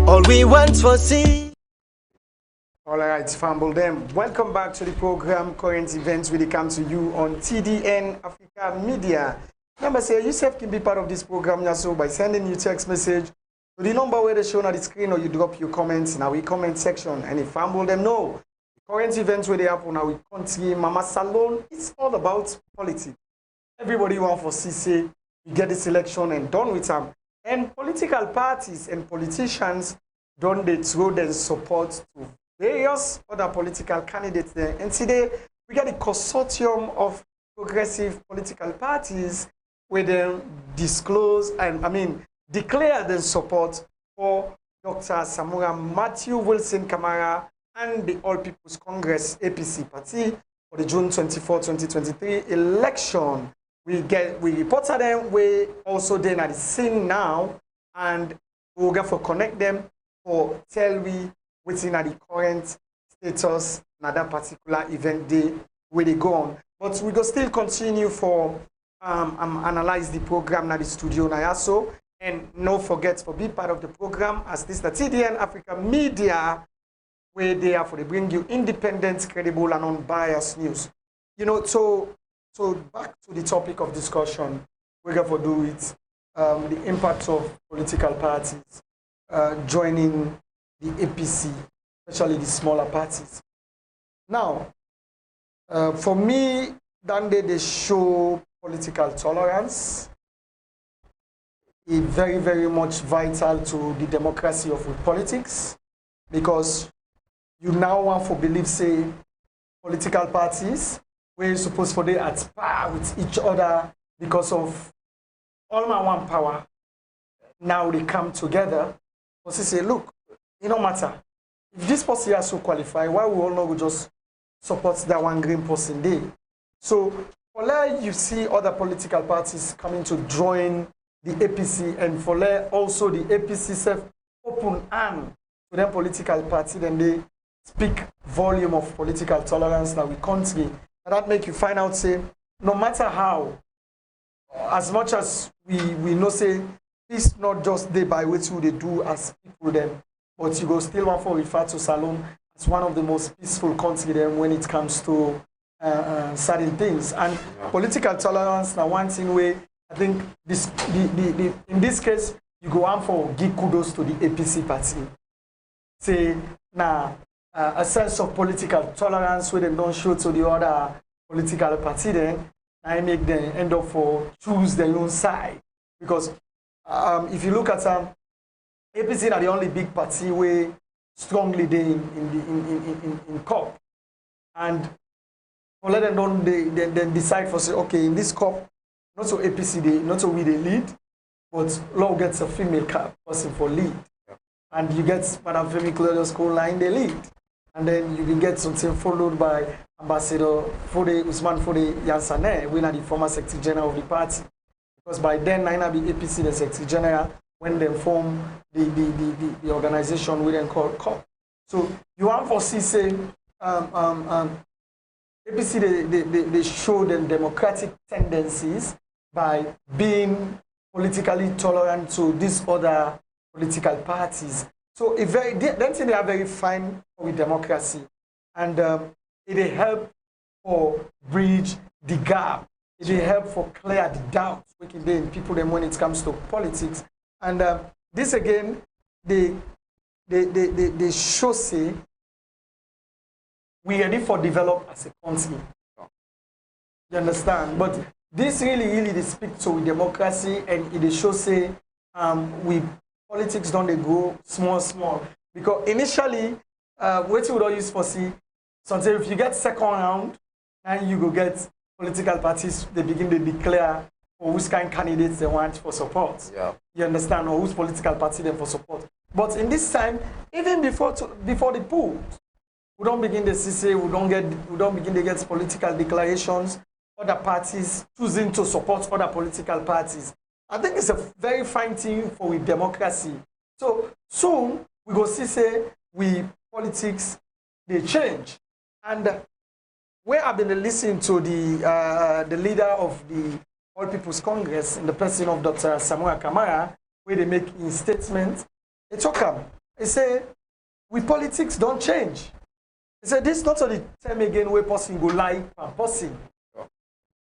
All we want for see. All right, Fumble them. Welcome back to the program. Current events really come to you on TDN Africa Media. Remember, say yourself can be part of this program also by sending you text message to the number where they show on the screen, or you drop your comments in our comment section. And if Fumble them know. Current events where they happen now, we continue. Mama Salon, it's all about politics. Everybody wants for CC, we get this election and done with them. And political parties and politicians don't they throw their support to various other political candidates there. And today, we got a consortium of progressive political parties where they disclose and, declare their support for Dr. Samura Matthew Wilson Kamara and the All People's Congress APC party for the June 24, 2023 election. We reported them, we also then at the scene now, and we'll go for connect them for tell we within at the current status na that particular event day where they go on. But we go still continue for analyze the program na the studio na also, and no forget for be part of the program as this the TDN Africa Media, where they are for they bring you independent, credible, and unbiased news. You know, so back to the topic of discussion, we're going to do it, the impact of political parties joining the APC, especially the smaller parties. Now, for me, they show political tolerance. It's very, very much vital to the democracy of politics, because you now want to believe, say, political parties where you're supposed for they at par with each other because of all my one power. Now they come together. But they say, look, it don't matter. If this person has to qualify, why we all not just support that one green person there? So, for that, you see other political parties coming to join the APC, and for that, also the APC self open hand to their political party, then they speak volume of political tolerance now we country. And that make you find out, say, no matter how, as much as we know, say, it's not just they by which they do as people them, but you go still want to refer to Salon as one of the most peaceful country them when it comes to certain things. And political tolerance now one thing where I think this in this case you go on for give kudos to the APC party. Say now a sense of political tolerance where they don't show to the other political party then, I make them end up for choose their own side. Because if you look at APC are the only big party where strongly they in COP. And for let them know, they then decide for say, okay, in this COP, not so APC, not so we they lead, but Law gets a female person for lead. Yeah. And you get Madam Femi Claudius Line, they lead. And then you can get something followed by Ambassador Usman Fode Yansane, winner the former Secretary General of the party. Because by then, Naina be APC, the Secretary General, when they form the organization we then call COP. So you want to see, say, APC, they show them democratic tendencies by being politically tolerant to these other political parties. So they are very fine with democracy, and it help for bridge the gap. It help for clear the doubts within people them when it comes to politics. And this again, they show say we are ready for develop as a country. You understand? But this really they speak to democracy, and it shows say we politics don't they go small because initially what you would all use for see sometimes if you get second round and you go get political parties, they begin to declare or which kind of candidates they want for support. Yeah. You understand? Or whose political party them for support. But in this time, even before the poll, we don't begin to see, we don't begin to get political declarations, other parties choosing to support other political parties. I think it's a very fine thing for with democracy. So soon we go see say we politics they change. And where I've been listening to the leader of the All People's Congress in the person of Dr. Samuel Kamara, where they make in statement, it's okay. He say we politics don't change. He said this not the time again where person go lie per person.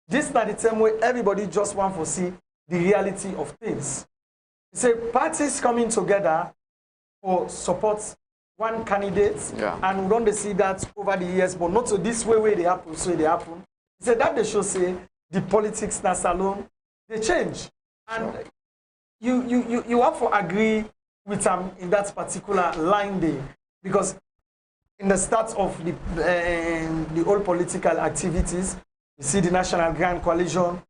This not the time where everybody just want to see the reality of things. He said parties coming together for support one candidate, and we don't see that over the years, but not so this way they happen, so they happen. He said that they should say the politics na salon, they change. And you have to agree with them in that particular line there, because in the start of the whole political activities, you see the National Grand Coalition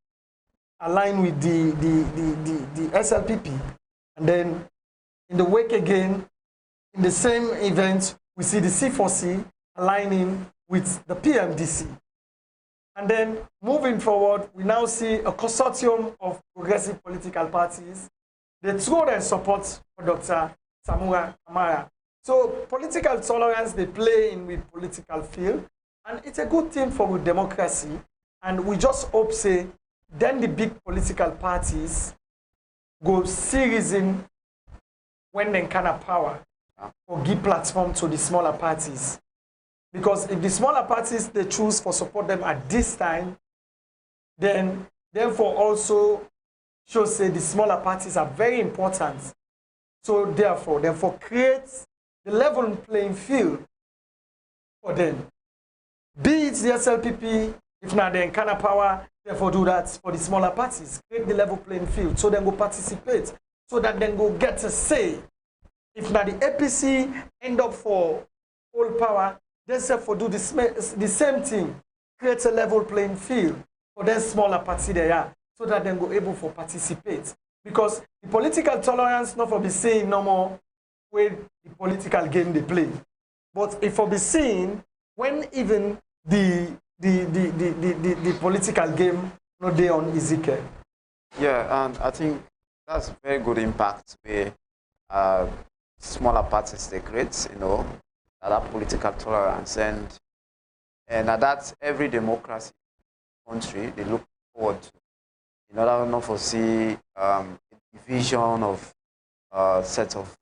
align with the SLPP, and then in the wake again, in the same event, we see the C4C aligning with the PMDC. And then moving forward, we now see a consortium of progressive political parties. They throw their support for Dr. Samuel Kamara. So political tolerance, they play in with political field, and it's a good thing for democracy. And we just hope, say, then the big political parties go serious in when they can have power or give platform to the smaller parties. Because if the smaller parties, they choose for support them at this time, then therefore also shows say the smaller parties are very important. So therefore create the level playing field for them. Be it the SLPP, if not the Nkana power, therefore do that for the smaller parties. Create the level playing field so then go participate, so that then go get a say. If not the APC end up for all power, they therefore do the same thing. Create a level playing field for them smaller party they are, so that then go able for participate. Because the political tolerance not for be saying no more where the political game they play. But if for be seen when even the political game not there on Ezekiel. Yeah, and I think that's very good impact where smaller parties they create, that political tolerance, and that's every democracy country they look forward to. In order not to see a division of sets of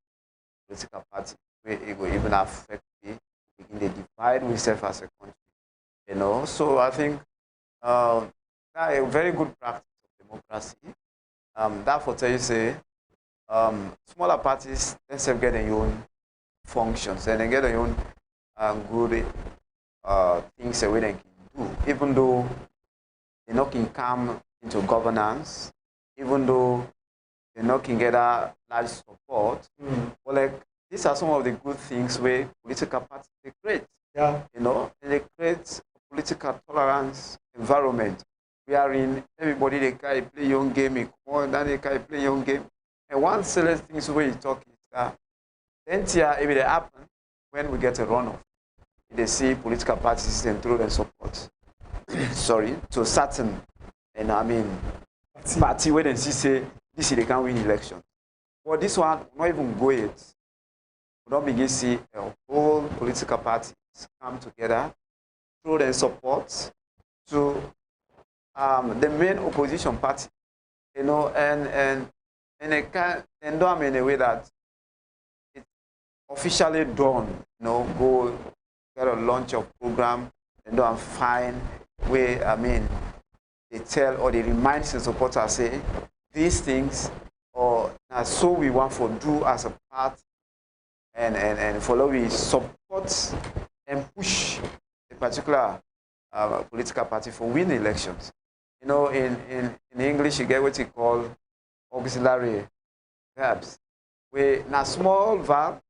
political parties where it will even affect the divide we self as a country. So I think that's a very good practice of democracy. That for tell you say smaller parties themselves get their own functions and they get their own good things that we can do, even though they not can come into governance, even though they not can get a large support. But like these are some of the good things where political parties they create. Yeah. You know, and they create a political tolerance environment wherein everybody they can play young game, and then they can play young game. And one select things where you talk is that then if it happen when we get a runoff, they see political parties and throw their support. Sorry, to certain, and I mean, party where they say this they can win election. But this one not even go it. We don't begin to see a whole political parties come together, throw their support to the main opposition party, you know, and they can and do them in a way that it's officially done, you know, go get a launch of program and do and find where I mean they tell or they remind the supporters say these things or so we want for do as a part and follow we support and push a particular political party for win elections. You know, in English, you get what you call auxiliary verbs, where now small verb,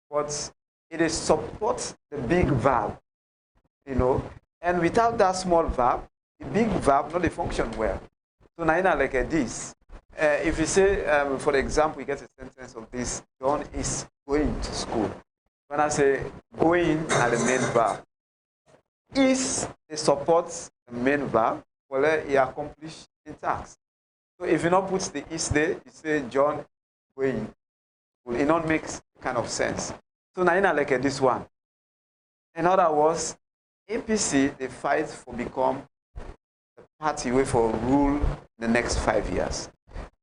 but it is support the big verb, you know, and without that small verb, the big verb not function well. So now like this, if you say, for example, you get a sentence of this: John is going to school. When I say going are the main verb, is it supports the main verb, well, he accomplished the task. So if you not put the is there, you say John going. Well, it not makes kind of sense. So now like this one. In other words, APC they fight for become the party way for rule the next 5 years.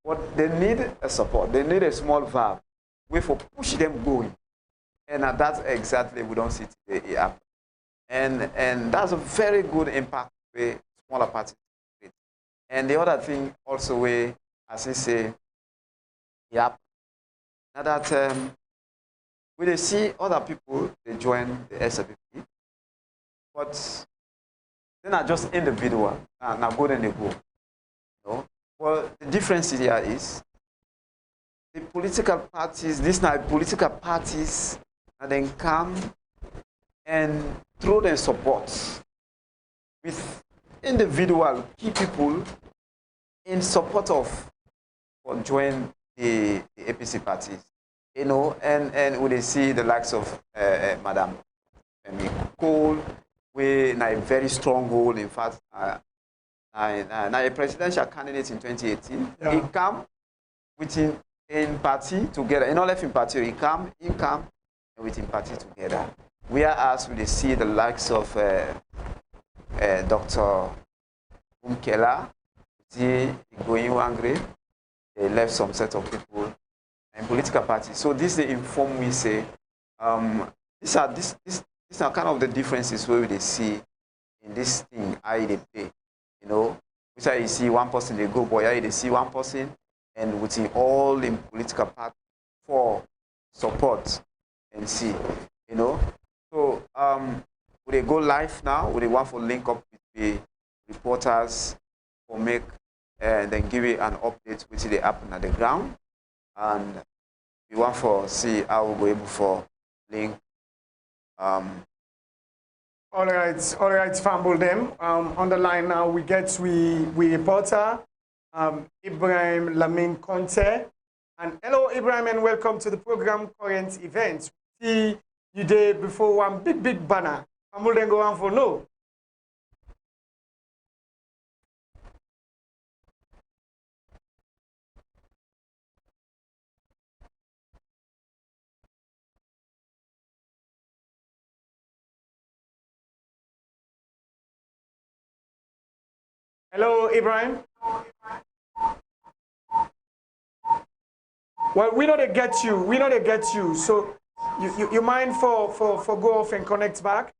But they need a support. They need a small verb way for push them going. And that's exactly we don't see today happen. And that's a very good impact where smaller parties create. And the other thing also where, as I say, now that when they see other people, they join the SFP, but they're not just individual. Now go then they go. You know? Well, the difference here is the political parties, these now political parties, and then come and throw their support with individual key people in support of or join the APC parties, you know, and when they see the likes of Madam Cole, we a very strong role. In fact, now a presidential candidate in 2018, yeah. He come within in party together, in all left in party, he come and within party together. Whereas we see the likes of Dr. Umkela, going angry, they left some set of people and political parties. So this they inform we say these are kind of the differences where they see in this thing how they play. You know, which you see one person they go, boy, they see one person and within all in political party for support and see, you know. So would they go live now? Would they want to link up with the reporters or make and then give you an update which they happen at the ground? And we want to see how we'll be able to link. All right, fumble them. On the line now, we get we reporter Ibrahim Lamin Conte. And hello, Ibrahim, and welcome to the program Current Events. See you there before one big banner. Fumble then go on for no. Hello, Ibrahim. Well, we know they get you. We know they get you. So, you mind for go off and connect back?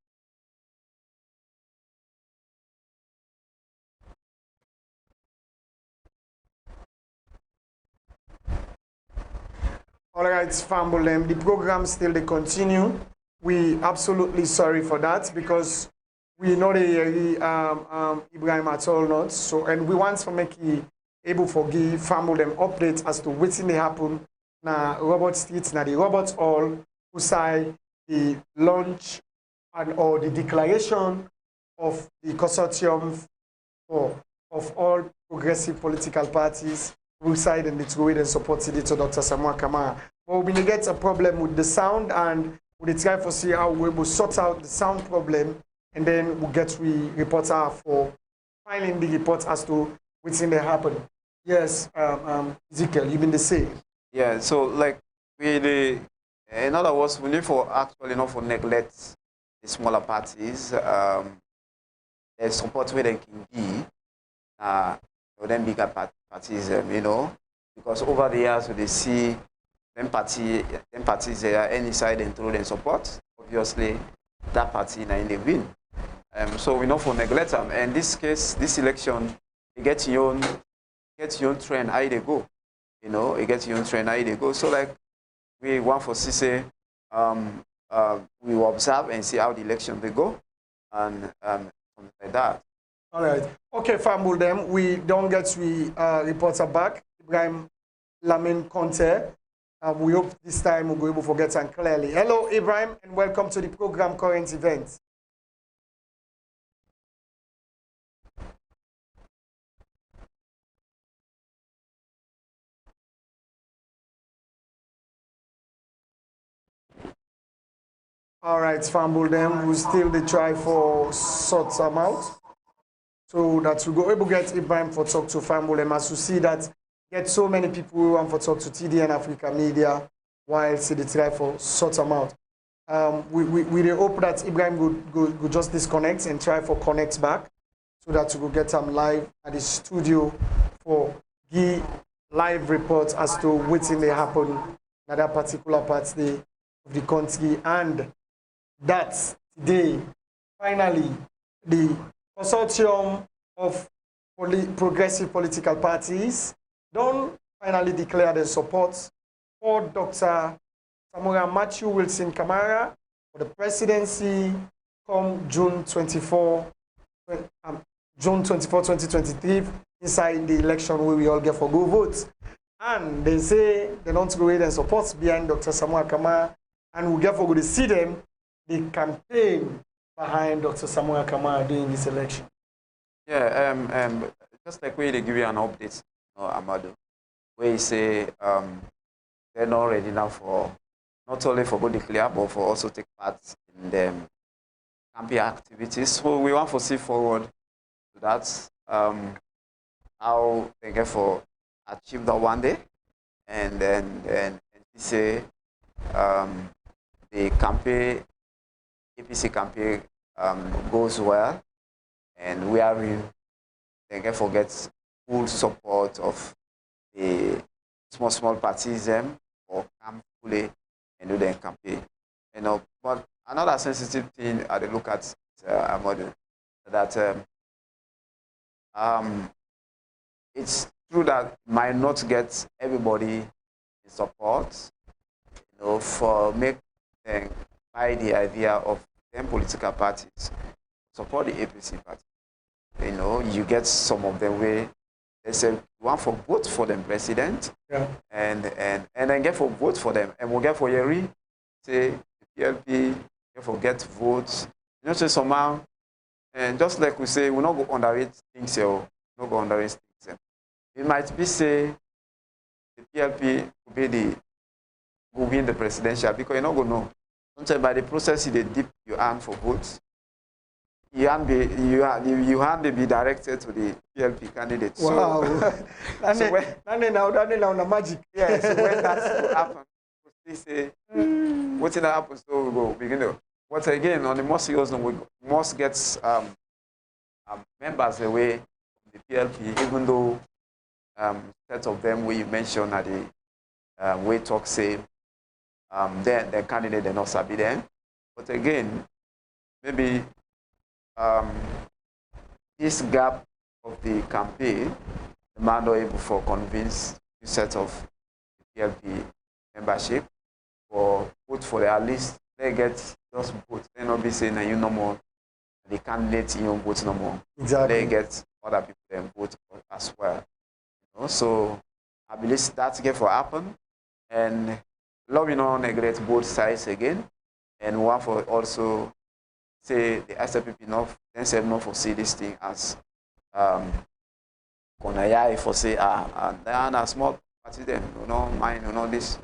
All right, fumble them. The program still they continue. We absolutely sorry for that because we know the Ibrahim at all not. So, and we want to make it able for give family them updates as to what's in the happen na Robert Street, na the Robert Hall, who say the launch and or the declaration of the consortium of all progressive political parties who side and it's going and support Senator Dr. Samuel Kamara. But we get a problem with the sound, and we try to see how we will sort out the sound problem, and then we'll get the reporter for filing the report as to what's in there happen. Yes, Ezekiel, you've been the same. Yeah, so like in other words, we need for actually not for neglect the smaller parties. The support where they can be, then bigger parties, you know, because over the years they see them parties there any side and throw them support. Obviously, that party in the win. So we know for neglect them. And in this case, this election, you get your own trend how they go. You know, you get your own trend how they go. So like we want for say, we will observe and see how the election will go, and something like that. All right. Okay, Famble them. We don't get the reporter back. Ibrahim Lamin Conte. We hope this time we'll be able to get and clearly. Hello, Ibrahim, and welcome to the program Current Events. All right, Famble them. We still try for sort some out. So that we go able to get Ibrahim for talk to Famble them, as you see that get so many people who want to talk to TDN Africa Media while they try for sort them out. We hope that Ibrahim would just disconnect and try for connect back so that we will get them live at the studio for give live reports as to what's in there happen in that particular part of the country. And that's today, finally, the consortium of progressive political parties don't finally declare their support for Dr. Samora Matthew Wilson Kamara for the presidency come June 24, 2023, inside the election where we all get for go votes. And they say they don't go ahead and support behind Dr. Samora Kamara, and we get for go to see them, the campaign behind Dr. Samuel Kamara during this election. Yeah, just like where they give you an update, Amadu, where you say they're not ready now for not only for go declare, but for also take part in the campaign activities. So we want to see forward to that, how they get for achieve that one day, and then say the campaign. APC campaign goes well, and we are they can forget full support of the small parties or come fully and do their campaign. You know, but another sensitive thing I look at Amadu, that it's true that might not get everybody in support, you know, for make them buy the idea of them political parties support the APC party. You know, you get some of them where they say want for vote for them president, yeah, and then get for vote for them, and we'll get for Yeri, say the PLP, get for get votes. You know, so somehow, and just like we say, we'll not go underrate things here, not go underrate things. It might be say the PLP will win the presidential because you're not going to know. Sometimes by the process, they dip your hand for votes. Your hand be directed to the PLP candidate. Wow. So now magic. Yeah, so when that will happen, they say, what's that happen? So we go begin to. But again, on the more serious note, we must get members away from the PLP, even though set of them we mentioned at the way talk say. The candidate they not sabi them. But again, maybe this gap of the campaign, the man not able to convince the set of PLP membership or vote for the at least they get just vote. They not be saying that you no more the candidate you vote no more. Exactly. They get other people then vote for as well. You know? So I believe that's going to happen. And love, neglect both sides again. And one for also say the SLPP enough, then say not for see this thing as Konaya for say and then a small party then, mine, this,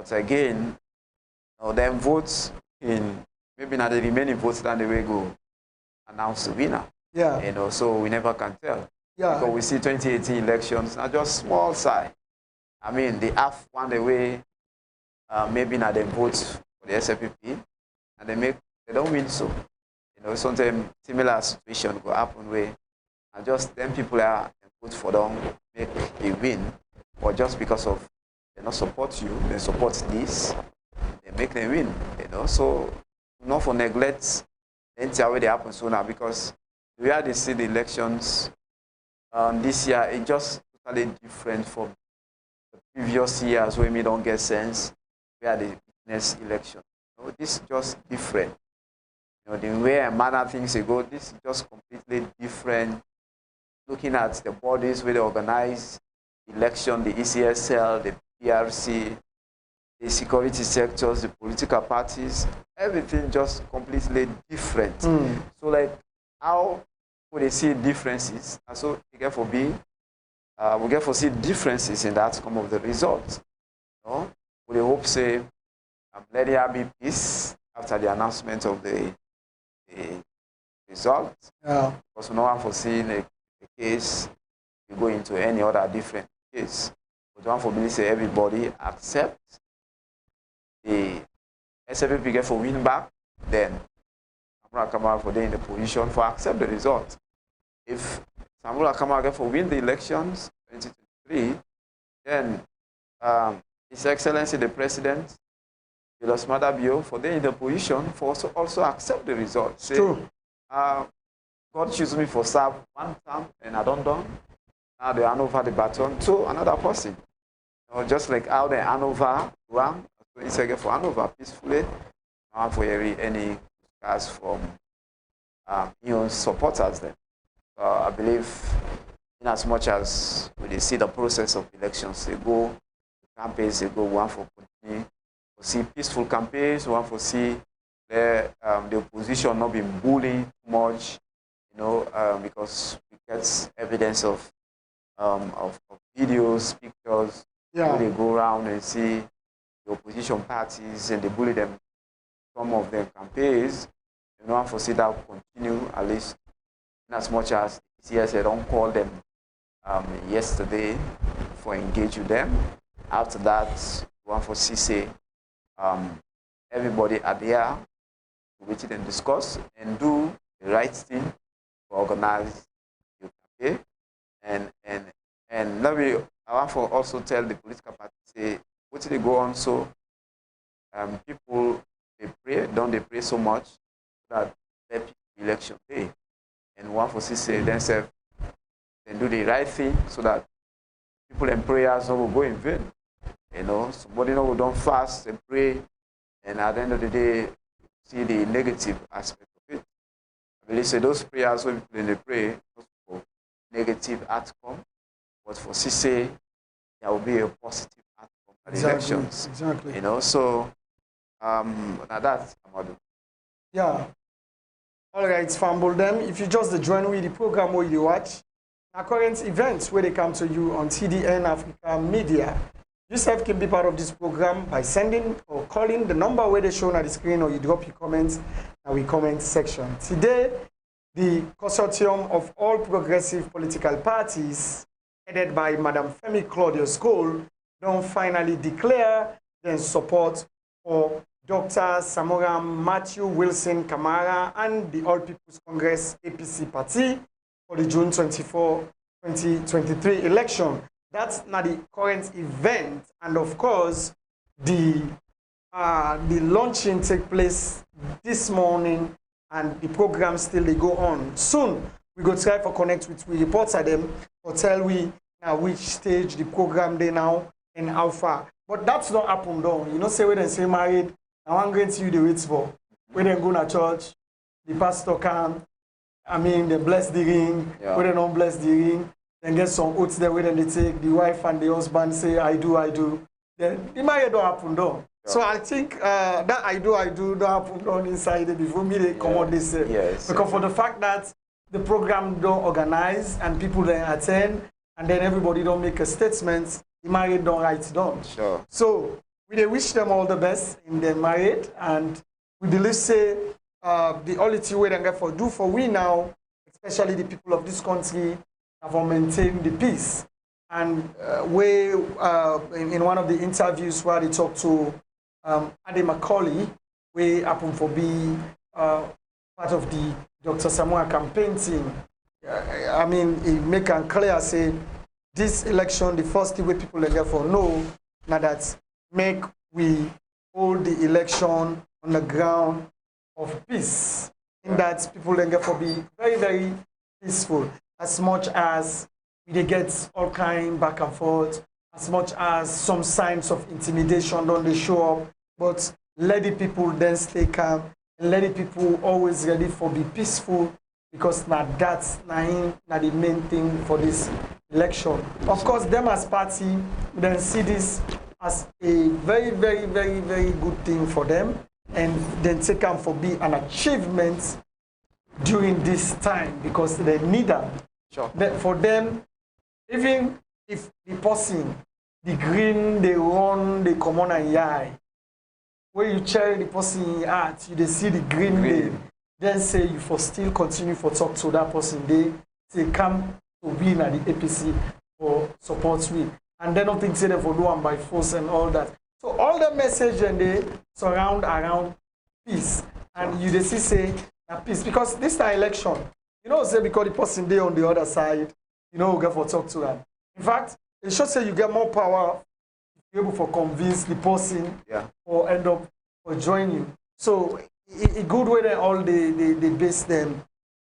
But again, them votes in maybe not the remaining votes than they will go announce the winner. Yeah. So we never can tell. Yeah. Because we see 2018 elections, not just small side. I mean, they have one the way, maybe not them votes for the SLPP, and they don't win so. Sometimes similar situation will happen where and just them people are vote for them, make a win, or just because of they not support you, they support this, they make them win. So not for neglect the entire way they happen so now because we had to see the elections this year, it's just totally different from the previous years where we don't get sense. We had the business election. This is just different. The way and manner things go, this is just completely different. Looking at the bodies where they organize election, the ECSL, the PRC, the security sectors, the political parties, everything just completely different. So like how would they see differences? And so we get for see differences in the outcome of the results. We hope say let there be peace after the announcement of the result. Yeah. Because no one foreseen a case you go into any other different case. But one for me say everybody accept the SLPP get for win back, then Samura Kamara for they in the position for accept the result. If Samura Kamara get for win the elections 2023, then His Excellency the President, Julius Maada Bio, for they in the position for also accept the result. Say, true. God choose me for serve one term and I don't done. Now they hand over the baton to another person. Just like how they hand over one, so it's again for hand over peacefully. Not for any cars from supporters then. I believe in as much as we see the process of elections, they go, campaigns, they go one for continue. We see peaceful campaigns, one for see the opposition not being bullied too much, because we get evidence of videos, pictures, where they go around and see the opposition parties and they bully them. Some of their campaigns, one for see that continue at least in as much as CSA don't call them yesterday for engage with them. After that, one for see everybody are there to wait and discuss and do the right thing to organize your campaign. And let me, I want to also tell the political party, say, what they go on so people they pray so much that they pick election day. And one for say themselves and do the right thing so that people and prayers don't will go in vain. Somebody will don't fast and pray, and at the end of the day, see the negative aspect of it. I believe say those prayers when they pray, not for negative outcome, but for say there will be a positive outcome at the elections. Exactly. So now that's Amadu. Yeah. All right, Fumble them. If you just join with the program where you watch, our current events where they come to you on TDN Africa Media. Yourself can be part of this program by sending or calling the number where they shown on the screen, or you drop your comments in the comment section. Today, the consortium of all progressive political parties, headed by Madam Femi Claudius Cole, don't finally declare their support for Dr. Samora Matthew Wilson Kamara and the All People's Congress APC party for the June 24, 2023 election. That's not the current event, and of course, the launching take place this morning, and the program still they go on. Soon we go try for connect with we reporter them or tell we now which stage the program they now and how far. But that's not happen though. Say when they say married, I want to you the wait for. When they go to church, the pastor can, I mean, they bless the ring, Yeah. where they don't bless the ring, then get some oaths there where they take, the wife and the husband say, I do, I do. Then the marriage don't happen though. Yeah. So I think that I do, don't happen down inside it before me they come out this. Yes. Because for the fact that the program don't organize and people then attend and then everybody don't make a statement, the marriage don't write down. Sure. So we wish them all the best in their marriage, and we believe say the only thing we can for do for we now, especially the people of this country, have maintained the peace. And we in one of the interviews where they talked to Ade Macaulay, we happen to be part of the Dr. Samoa campaign team. I mean, he make it clear say this election, the first thing we people get for know now that make we hold the election on the ground of peace. In that people get for be very, very peaceful. As much as they get all kind back and forth, as much as some signs of intimidation don't they show up, but let the people then stay calm and let the people always ready for be peaceful, because now that's now the main thing for this election. Of course, them as party then see this as a very, very, very, very good thing for them, and then take them for be an achievement during this time, because they need them. Sure. For them, even if the person, the green, they run, they come on and yai. When you check the person in your heart, you they see the green. Then say you for still continue for talk to that person. They say come to win at the APC or support me. And they don't think say they for do one by force and all that. So all the message and they surround around peace. And you they see say that peace. Because this is an election. You know, say because the person they on the other side, you know, we get for talk to them. In fact, it should say you get more power if you're able to convince the person or end up or join you. So a good way that all they base them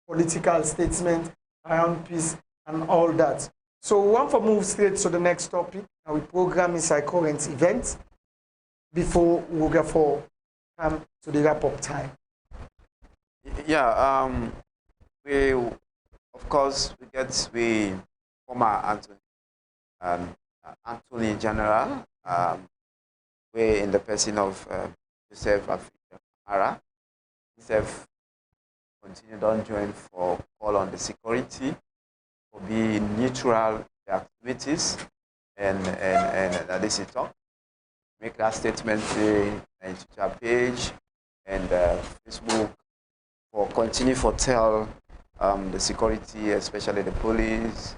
political statement around peace and all that. So we want to move straight to the next topic. Our program is our current event before we get for come to the wrap up time. Yeah, we of course we former Anthony General, we in the person of Joseph Amara. Joseph continued on join for call on the security, for being neutral in the activities, and this is talk. Make that statement in Twitter page and Facebook, for continue for tell the security, especially the police,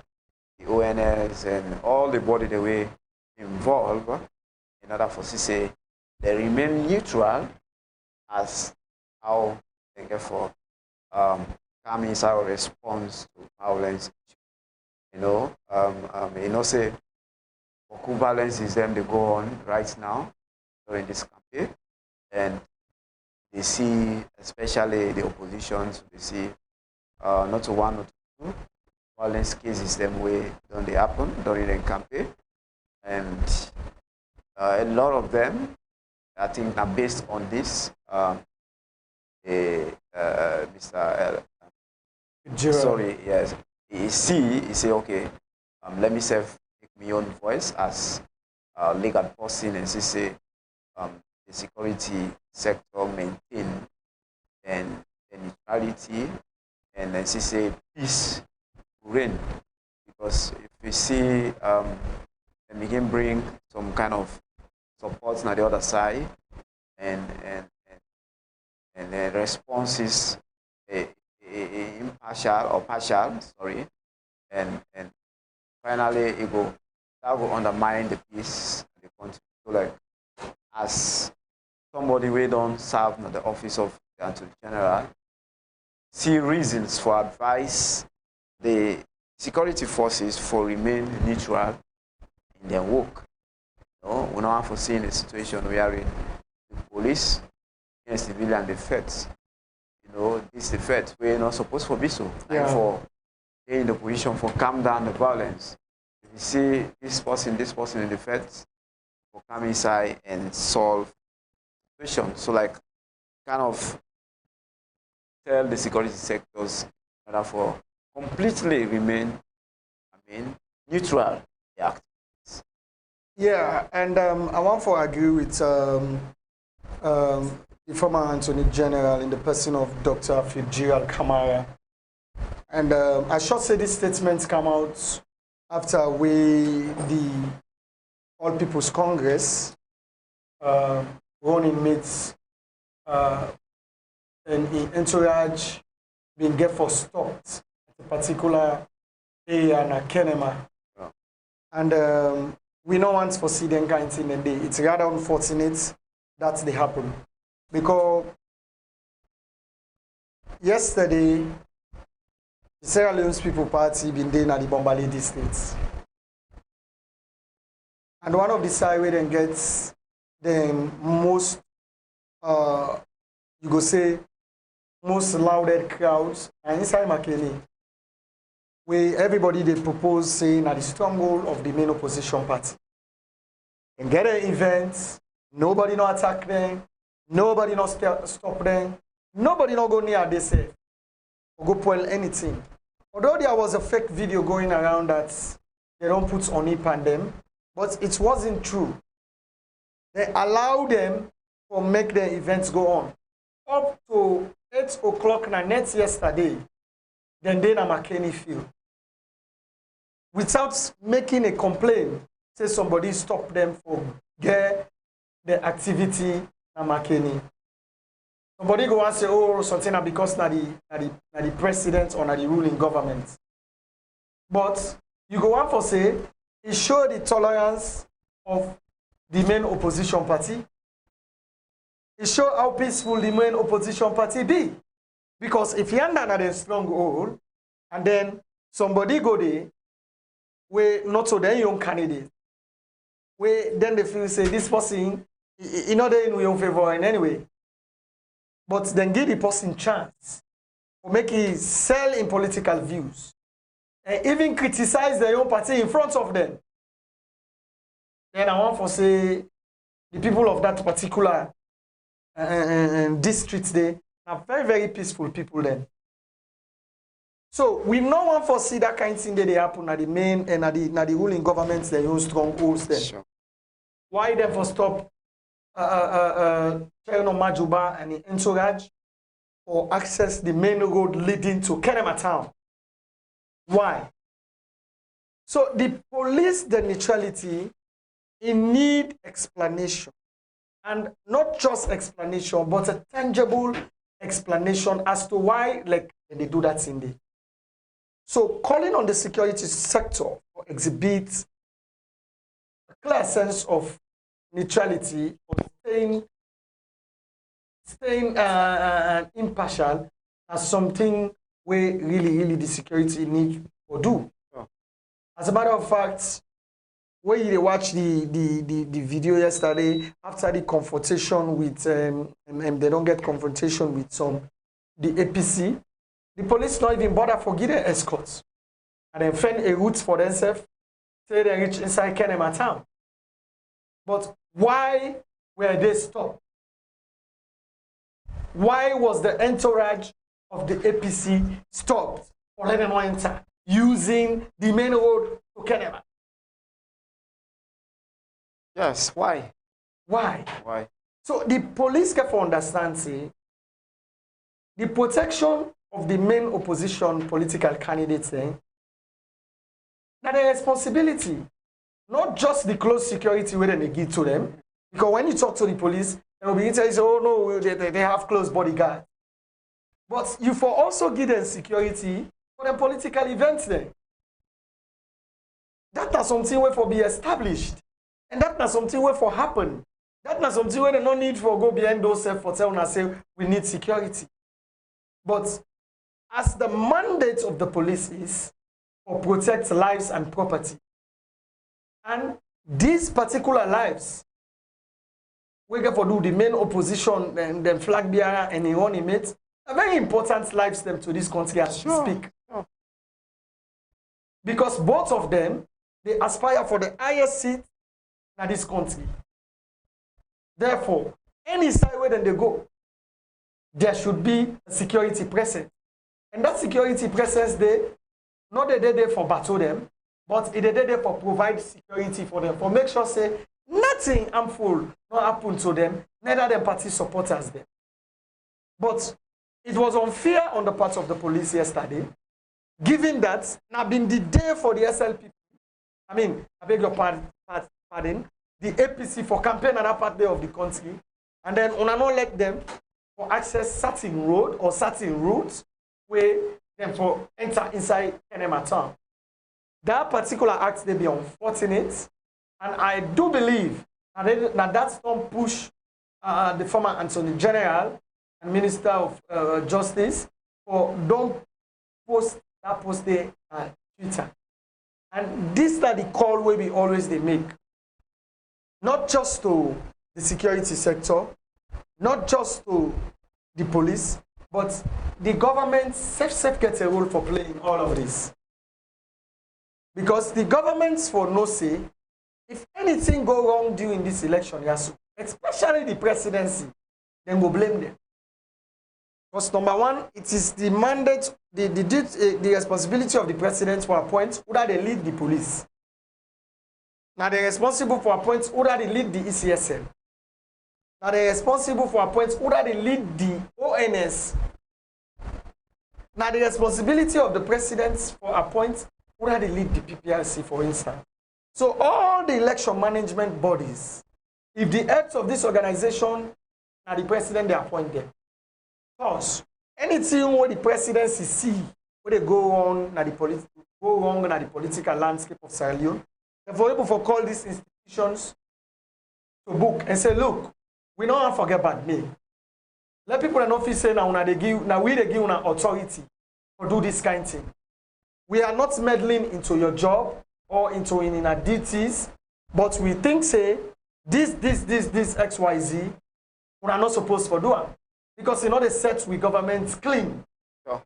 the ONS, and all the body the way involved, in order for to say they remain neutral as how they get for come is our response to violence. You know, say for violence is them they go on right now during this campaign, and they see, especially the oppositions, they see not one or two violence cases them way don't they happen during the campaign, and a lot of them, I think, are based on this. Mr. Sorry, yes, he say okay, let me take my own voice as a legal person, and say the security sector maintain and the neutrality, and then she say peace reign, because if we see and begin bring some kind of support on the other side, and the response is impartial or partial, sorry, and finally that will undermine the peace in the country. So like, as somebody we don't serve in the office of the Attorney General, see reasons for advice the security forces for remain neutral in their work. You know, we don't have to see in a situation where the police and civilian the feds. You know, this the feds we're not supposed to be so. And for in the position for calm down the violence. If you see this person in the feds will come inside and solve the situation. So like kind of tell the security sectors in order for completely remain, neutral in the activities. Yeah, and I want to agree with the former Attorney General in the person of Dr. Fitzgerald Kamara. And I should say this statement come out after the All People's Congress running mates and in entourage being get for stopped at a particular area in Kenema. Yeah. And we don't want to see them kind of thing in the day. It's rather unfortunate that they happen. Because yesterday, the Sierra Leone's People Party been there at the Bombali district. And one of the side where then gets the most, you go say, most louded crowds, and inside Makeni, where everybody they propose saying at the stronghold of the main opposition party. And get an event, nobody no attack them, nobody no stop them, nobody no go near they say, or go pull anything. Although there was a fake video going around that they don't put on it on them, but it wasn't true. They allow them to make the events go on. Up to 8 o'clock na net yesterday, then they na Makeni field. Without making a complaint, say somebody stop them from get the activity na Makeni. Somebody go and say, oh, something because na the president or na the ruling government. But you go on for say, it show the tolerance of the main opposition party. It show how peaceful the main opposition party be. Because if you are not a stronghold, and then somebody go there, we not so then young candidate, we then they feel say this person, you know they in your favor in any way. But then give the person chance to make it sell in political views. And even criticize their own party in front of them. Then I want to say the people of that particular district they are very, very peaceful people then. So we no want to see that kind of thing that they happen at the main and at the ruling governments they use strongholds then. Sure. Why them for stop Majuba and the entourage or access the main road leading to Kenema town? Why? So the police, the neutrality, it need explanation. And not just explanation, but a tangible explanation as to why they do that in there. So calling on the security sector to exhibit a clear sense of neutrality, of staying impartial as something where really the security need to do. Oh. As a matter of fact, when you watch the video yesterday, after the confrontation with, they don't get confrontation with the APC, the police not even bother for getting escorts. And then find a route for themselves, say they reach inside Kenema town. But why were they stopped? Why was the entourage of the APC stopped for letting them enter using the main road to Kenema? Yes, why? Why? Why? So the police can understand, see, the protection of the main opposition political candidates, that a responsibility, not just the close security where they give to them. Because when you talk to the police, they will begin to say, oh no, they have close bodyguards. But you for also give them security for the political events then. That's something where for be established. And that's not something where for happen. That's not something where they no need for go behind those self for tell and say we need security. But as the mandate of the police is to protect lives and property, and these particular lives, we get for do the main opposition and the flag bearer and the one inmate, are very important lives them to this country as we speak. Sure. Because both of them, they aspire for the highest seat in this country. Therefore, any side where then they go, there should be security presence. And that security presence there, not the day for battle them, but it the day for provide security for them, for make sure say nothing harmful not happen to them, neither them party supporters them. But it was unfair on the part of the police yesterday, given that now been the day for the SLP, I beg your pardon, the APC for campaign another part day of the country, and then una not let them for access certain road or certain routes where them for enter inside Kenema town. That particular act they be unfortunate, and I do believe that that's don't push the former Attorney General and Minister of Justice for don't post that post there on Twitter. And this is the call where we always they make, not just to the security sector, not just to the police, but the government safe gets a role for playing all of this. Because the governments for no say, if anything go wrong during this election, especially the presidency, then go blame them. Because number one, it is the mandate, the responsibility of the president to appoint whether they lead the police. Now they're responsible for appoint whether they lead the ECSL. Now they're responsible for appoint whether they lead the ONS. Now the responsibility of the president for appoint whether they lead the PPRC, for instance. So all the election management bodies, if the heads of this organization are the president, they appoint them. Because anything where the presidency see where they go wrong na the political landscape of Sierra Leone, they're able to call these institutions to book and say, look, we don't forget about me. Let people in office say now we give authority to do this kind of thing. We are not meddling into your job or into in our duties, but we think say this XYZ we are not supposed to do it. Because they set with governments clean. Sure.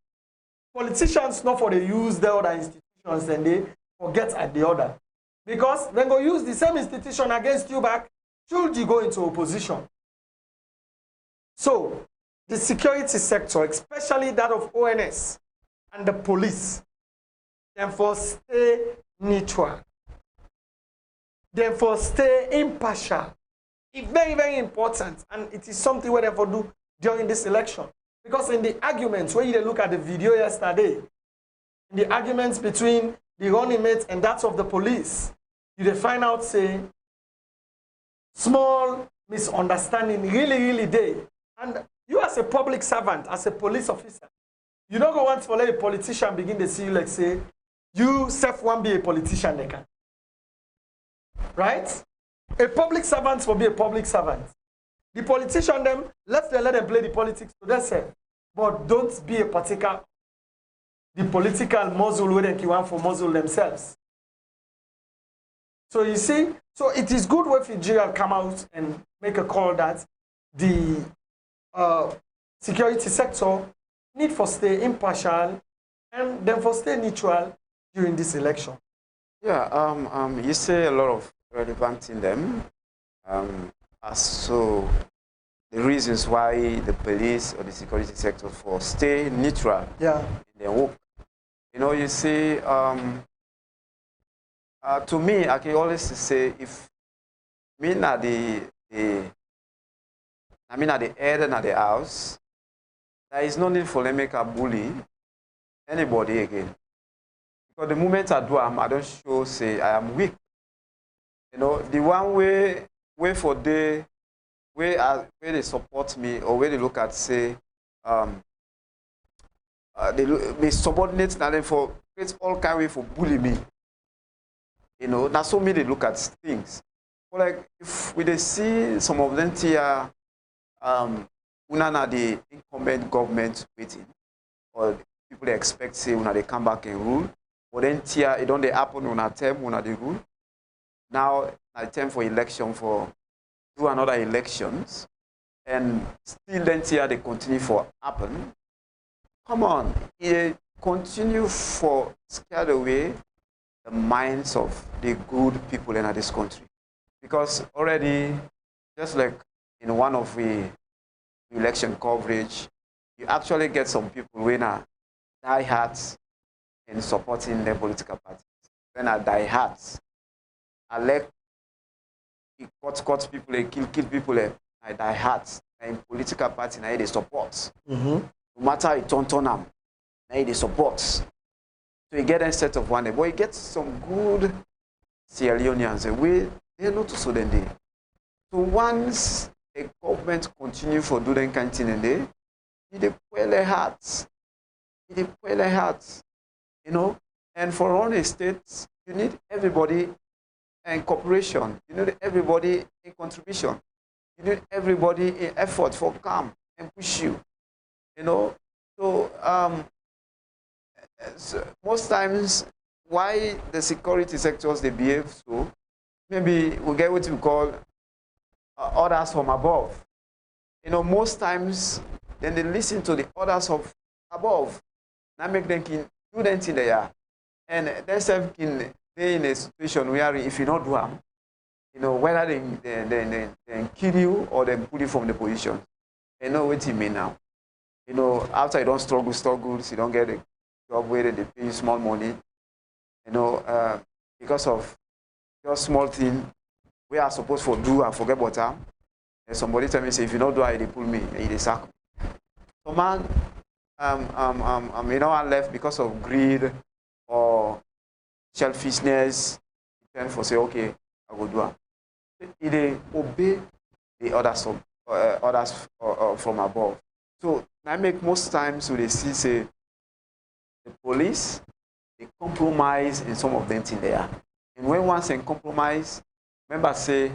Politicians not for they use the other institutions and they forget at the other. Because they go use the same institution against you back should you go into opposition. So the security sector, especially that of ONS and the police, therefore stay neutral. Therefore stay impartial. It's very, very important, and it is something we therefore do during this election. Because in the arguments, when you look at the video yesterday, in the arguments between the running mates and that of the police, you find out, say, small misunderstanding really there. And you as a public servant, as a police officer, you don't go want to let a politician begin to see you like, say, you self want be a politician, they can. Right? A public servant will be a public servant. The politician them, let them play the politics to themselves. But don't be a particular, the political muzzle where they want for muzzle themselves. So you see, so it is good when Fitzgerald come out and make a call that the security sector need for stay impartial and then for stay neutral during this election. Yeah, you say a lot of relevant in them. As to the reasons why the police or the security sector for stay neutral in their work. You know, you see, to me, I can always say if me at the head and at the house, there is no need for them make a bully anybody again. Because the moment I do, I don't show say I am weak. You know, the one way for the where they support me or where they look at say they subordinate and for create all kind of way for bully me. You know, that's so me they look at things. But like if we they see some of them here the incumbent government waiting or people they expect say when they come back and rule, but then here it don't they happen on a term when they rule. Now it's time for election for do another elections, and still then here they continue for happen. Come on, it continue for scare away the minds of the good people in this country, because already, just like in one of the election coverage, you actually get some people when are die hard in supporting the political parties. When are die hard, elect, cut people, kill people, I die hard. And political party, now they support. No matter it turn them, now they support. So you get a set of one, but you get some good Sierra Leoneans, they're not so then they. So once the government continue for doing kind of thing and they pull their hearts. You know, and for running states, you need everybody in cooperation. You need everybody in contribution. You need everybody in effort for come and push you. You know, so, most times why the security sectors they behave so, maybe we get what we call orders from above. You know, most times then they listen to the orders of above. Now make them do them thing they are. And they can be in a situation where if you not do them, you know, whether they kill you or they pull you from the position. They know what you mean now. You know, after you don't struggle, you don't get a job where they pay you small money. You know, because of just small thing we are supposed to do and forget about them. And somebody tell me, say, if you don't do it, they pull me, and they sack me. So man, you know, I left because of greed or selfishness. Then for say, okay, I will do it. They obey the orders from above. So I make most times when they see, say, the police, they compromise in some of them things there. And when once they compromise, remember say,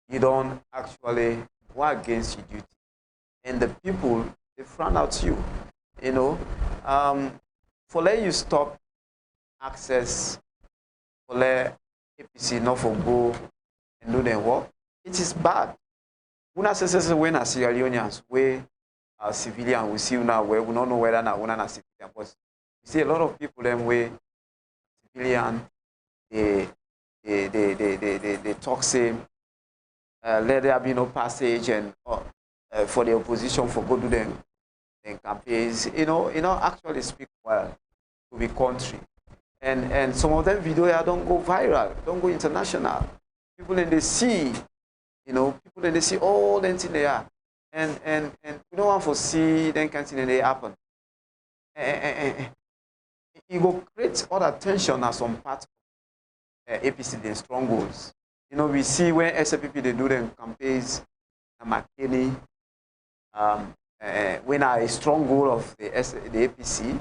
you don't actually work against your duty. And the people, they frown out you. You know, for let you stop access, for let APC not for go and do their work, it is bad. We not say when as Sierra Leoneans, we are civilian, we see now where we don't know whether now we are civilian. But you see a lot of people them way civilian, they talk same, let there be no passage and for the opposition for go do them campaigns, you know, actually speak well to the country. And some of them videos don't go viral, don't go international. People in the sea, you know, people in the sea, all them things they are. And we don't want to see them kind of thing they happen. It will create other tension as some part of APC, the strongholds. You know, we see when SLPP they do them campaigns, McKinney, when a stronghold of the APC,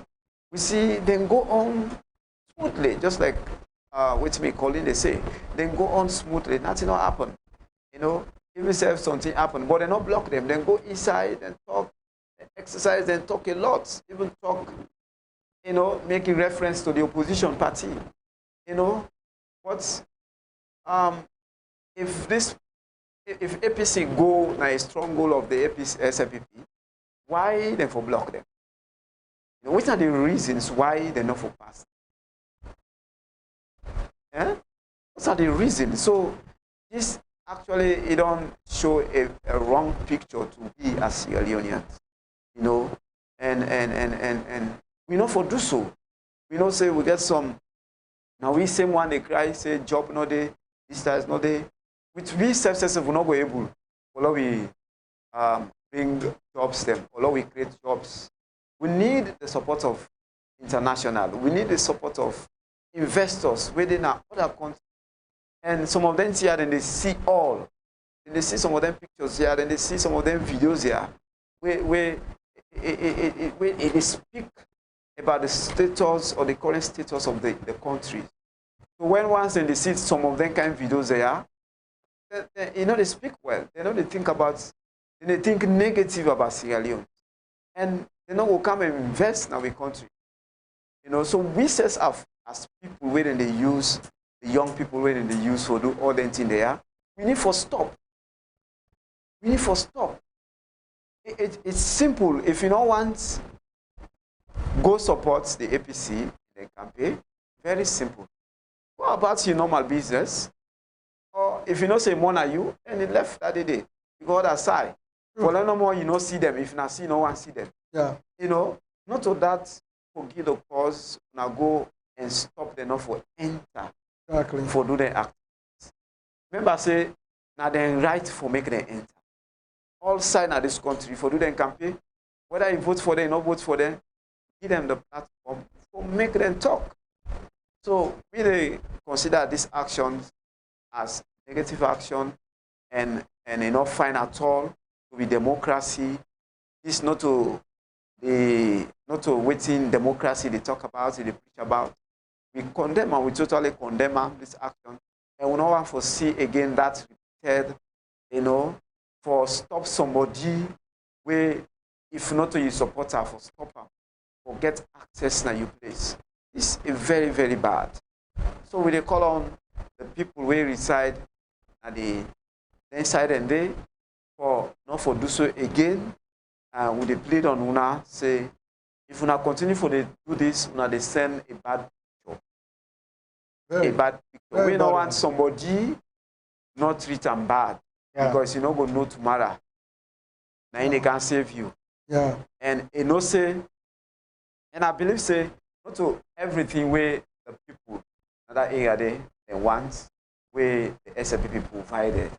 we see them go on smoothly, just like what me calling they say, then go on smoothly, nothing will happen. You know, even if something happen, but they not block them, then go inside and talk, exercise and talk a lot, even talk, you know, making reference to the opposition party. You know, but if APC go na a stronghold of the APC SLPP, why they for block them? You know, what are the reasons why they not for pass? Yeah? What are the reasons? So this actually it don't show a wrong picture to be as Sierra Leoneans. You know, and we know for do so. We know say we get some now we same one they cry, say job no day, this is no day. Which we self-successful will not be able. Although we bring jobs them, although we create jobs. We need the support of international. We need the support of investors within our other countries. And some of them here, then they see all. Then they see some of them pictures here, then they see some of them videos here. Where they speak about the status or the current status of the country. So when once they see some of them kind of videos there, you know, they speak well. They know they think about, they think negative about Sierra Leone. And they know will come and invest in our country. You know, so we set up as people when they use, the young people when they use for do all that thing there, we need for stop. We need for stop. It's simple. If you don't want, go support the APC in the campaign. Very simple. Go about your normal business. Or if you don't say more than you, then you left that day. You go other side. For no more, you know, see them. If not see, no one see them. Yeah. You know, not to that forgive the cause, now go and stop them not for enter. Exactly. For do the act. Remember, say, now then right for make them enter. All sides of this country for do them campaign. Whether you vote for them or not vote for them, give them the platform for make them talk. So we they consider this action as negative action and not fine at all to be democracy. This not to waiting democracy they talk about, they preach about. We condemn and we totally condemn this action. And we don't want to see again that repeated, you know, for stop somebody where if not to you support her, for stop her, for get access na your place. This is very, very bad. So we they call on the people where reside at the inside and they for not for do so again. We they plead on una say if una continue for they do this, una they send a bad picture. A bad picture. We don't want somebody not treat them bad. Yeah. Because you know go know tomorrow. Now they can save you. Yeah. And you know say, and I believe say not to everything where the people in that area they want where the SLPP provided.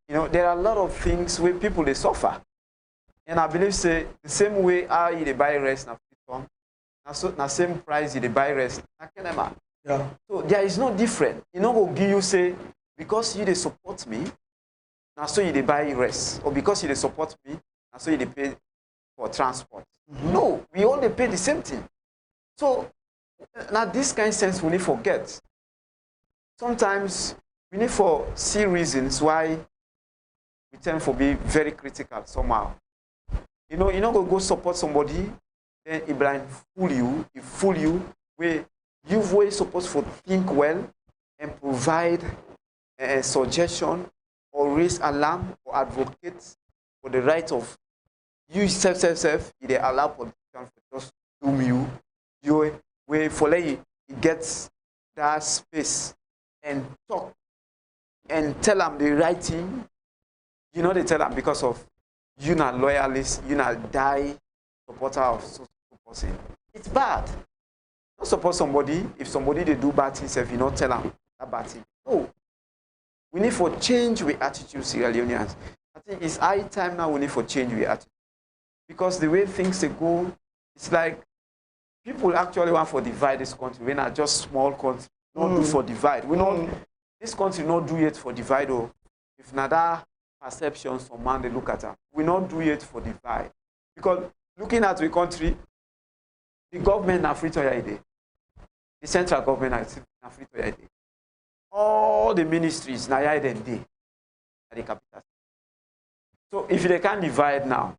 You know, there are a lot of things where people they suffer. And I believe say the same way how they buy rest na freedom, na same price they buy rest na kenema. Yeah. So there is no different. You know go give you say because you they support me, now so you they buy rest, or because you they support me, now so you they pay for transport. Mm-hmm. No, we all they pay the same thing. So now this kind of sense we need to forget. Sometimes we need to see reasons why we tend to be very critical somehow. You know, go support somebody, then it blind fool you, where you've always supposed to think well and provide a suggestion or raise alarm or advocate for the right of you self, if they allow politicians to just doom you where for let you get that space and talk and tell them the right thing. You know they tell them because of you not loyalist, you not die supporter of social person. It's bad. Don't support somebody if somebody they do bad things if you not tell them that bad thing. No. We need for change with attitude, Sierra Leoneans. I think it's high time now we need for change with attitude. Because the way things they go, it's like people actually want for divide this country. We're not just small country. Not do for divide. We not this country not do it for divide or if not that perception some man they look at them. We not do it for divide. Because looking at the country, the government na free to your idea. The central government na free to your idea. All the ministries na your idea at the capital. So if they can divide now,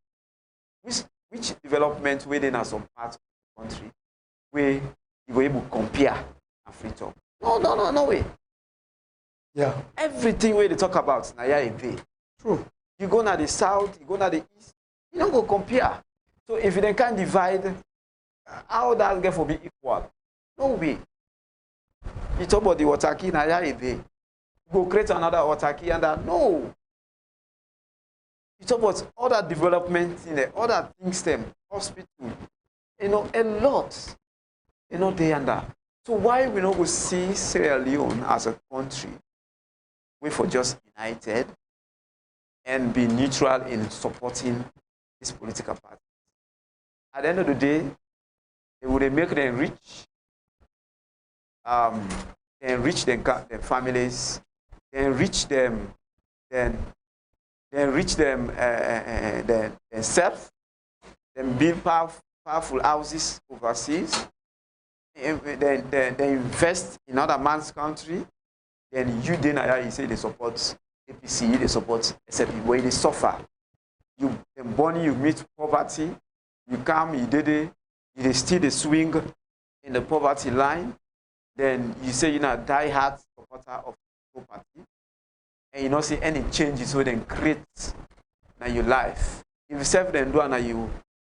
which development within some parts of the country where you were able to compare and free talk? No way. Yeah. Everything where they talk about na your idea. True. You go to the south, you go to the east, you don't go compare. So if they can't divide, how that get for be equal? No way. You talk about the water key, now you go create another water key and that. No. You talk about other development in there, other things, them, hospital, you know, a lot. You know, they and that. So why we not go see Sierra Leone as a country, we for just united and be neutral in supporting this political party? At the end of the day, they would make them rich, enrich their families, enrich them, then enrich them themselves, then build powerful houses overseas, then invest in other man's country, then you say they support APC, they support SLP, where they suffer. You born, you meet poverty, you come, you still the swing in the poverty line, then you say you're not die-hard supporter of the party, and you don't see any changes so then create in your life. If you serve them do and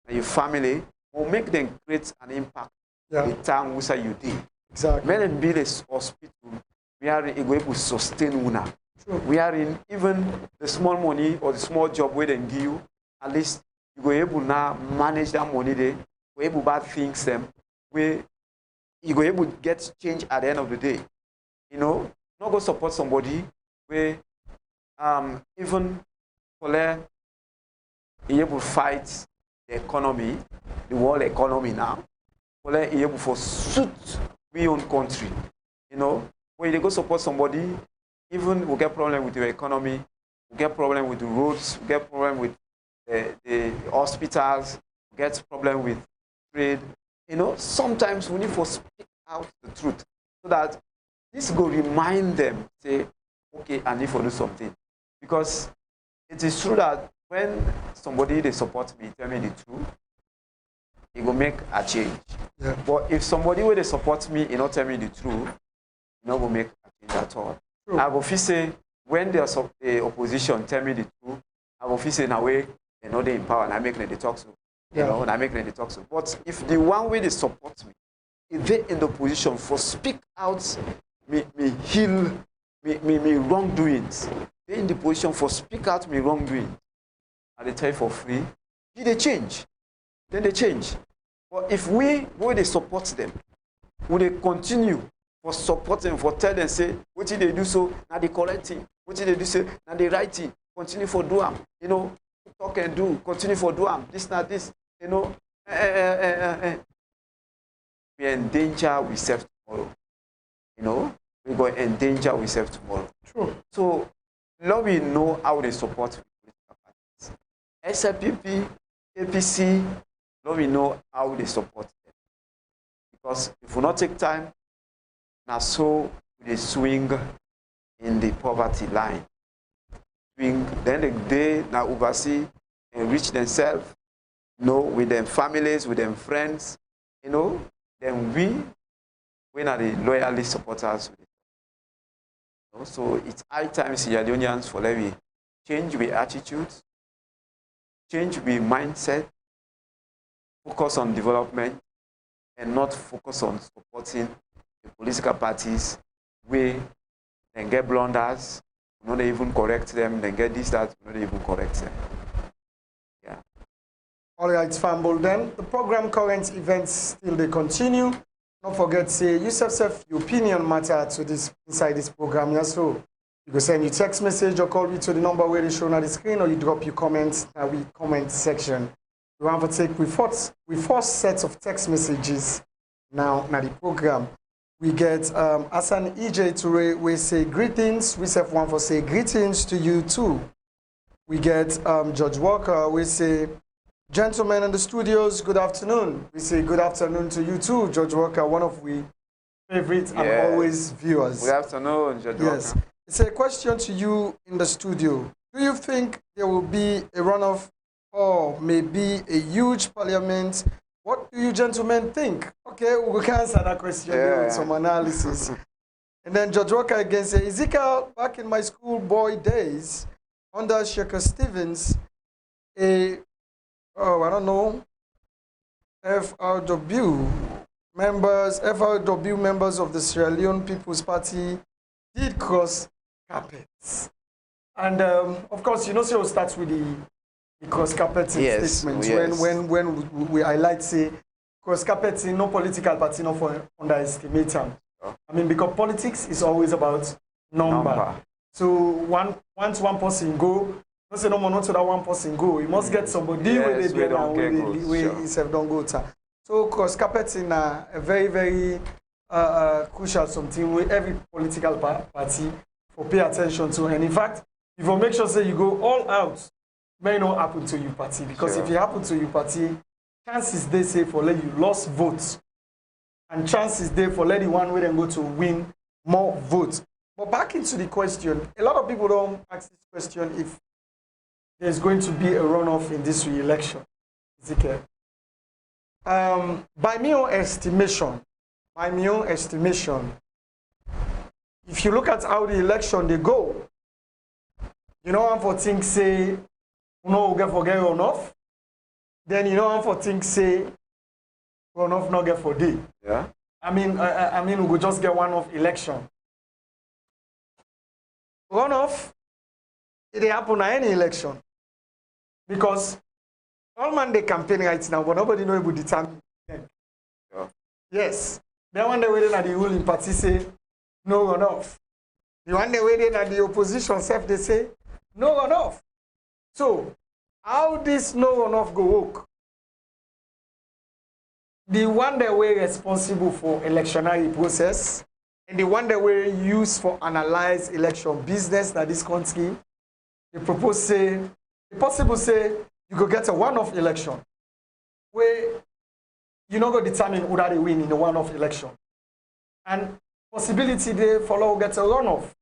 your family, will make them create an impact in the town where you did. Exactly. When they build a hospital, we are able to sustain una. We are in even the small money or the small job where they give you, at least you go able now manage that money there, go able buy things them where you go able to get change at the end of the day. You know, not go support somebody where even for them you able to fight the economy, the world economy now. For them you able to suit we own country. You know, when you go support somebody, even we get problem with your economy, we get problem with the roads, we get problem with the hospitals, we get problem with trade. You know, sometimes we need to speak out the truth so that this will remind them, say, okay, I need to do something. Because it is true that when somebody they support me, tell me the truth, it will make a change. Yeah. But if somebody will they support me and not tell me the truth, it will make a change at all. True. I will feel say when there's the opposition tell me the truth, I will feel say in a way they know they empower and I make them the talk so. You know, and I make them the talk so. But if the one way they support me, if they in the position for speak out me heal me wrongdoings, they in the position for speak out me wrongdoing, and they tell you for free, did they change? Then they change. But if we they support them, will they continue for support them, for tell them, say, what did they do so, now the correct thing. What did they do so, now the right thing. Continue for do them. You know, talk and do, continue for do them. This, not this, you know. We endanger ourselves tomorrow. You know, we go endanger ourselves tomorrow. True. So, now we know how they support political parties. SLPP, APC, now we know how they support them. Because if we not take time, now so they swing in the poverty line. Swing, then they now oversee enrich themselves, you know, with them families, with them friends, you know, then we are the loyalist supporters. You know, so it's high time Sierra Leoneans for let me change with attitudes, change with mindset, focus on development, and not focus on supporting the political parties where they get blunders, we not even correct them, they get this, that, we not even correct them. Yeah. All right, Famble, then the program current events still they continue. Don't forget, say, you yourself, your opinion matter to this inside this program. Yeah, so you go send your text message or call me to the number where they show on the screen, or you drop your comments in the comment section. We want to take with four sets of text messages now the program. We get Hassan EJ Toure, we say greetings. We have one for say greetings to you too. We get George Walker, we say, gentlemen in the studios, good afternoon. We say good afternoon to you too, George Walker, one of we favorite and always viewers. Good afternoon, George Walker. Yes. It's a question to you in the studio. Do you think there will be a runoff or maybe a huge parliament? What do you gentlemen think? Okay, we can answer that question with some analysis. And then George Walker again says, Ezekiel, back in my schoolboy days, under Shaker Stevens, I don't know, FRW members of the Sierra Leone People's Party did cross carpets. And of course, you know, so it starts with the cross-carpeting statements. Yes. When we highlight, say, cross-carpeting, no political party, no for underestimate them. I mean, because politics is always about number. So once one person go, don't say no more, not to that one person go. You must get somebody where they be now, where don't go to. So cross-carpeting a very, very crucial something where every political party for pay attention to. And in fact, if you make sure say you go all out, may not happen to your party, because if it happens to your party, chances they say for let you lost votes, and chances they for let the one way then go to win more votes. But back into the question, a lot of people don't ask this question if there's going to be a runoff in this re-election. Ezekiel. By my own estimation, if you look at how the election they go, you know, for things say, no, get for get runoff. Then you know for things say runoff not get for day. Yeah. I mean we could just get one off election. runoff, it happen at any election. Because all man they campaign right now, but nobody know about the time. Sure. Yes. Then one day waiting at the ruling party say no runoff. The one day waiting at the opposition self they say no runoff. So how this no runoff go work? The one that we're responsible for electionary process and the one that we use for analyze election business that this country, they propose say, the possible say you could get a one-off election where you not go determine who that they win in the one-off election. And possibility they follow get a runoff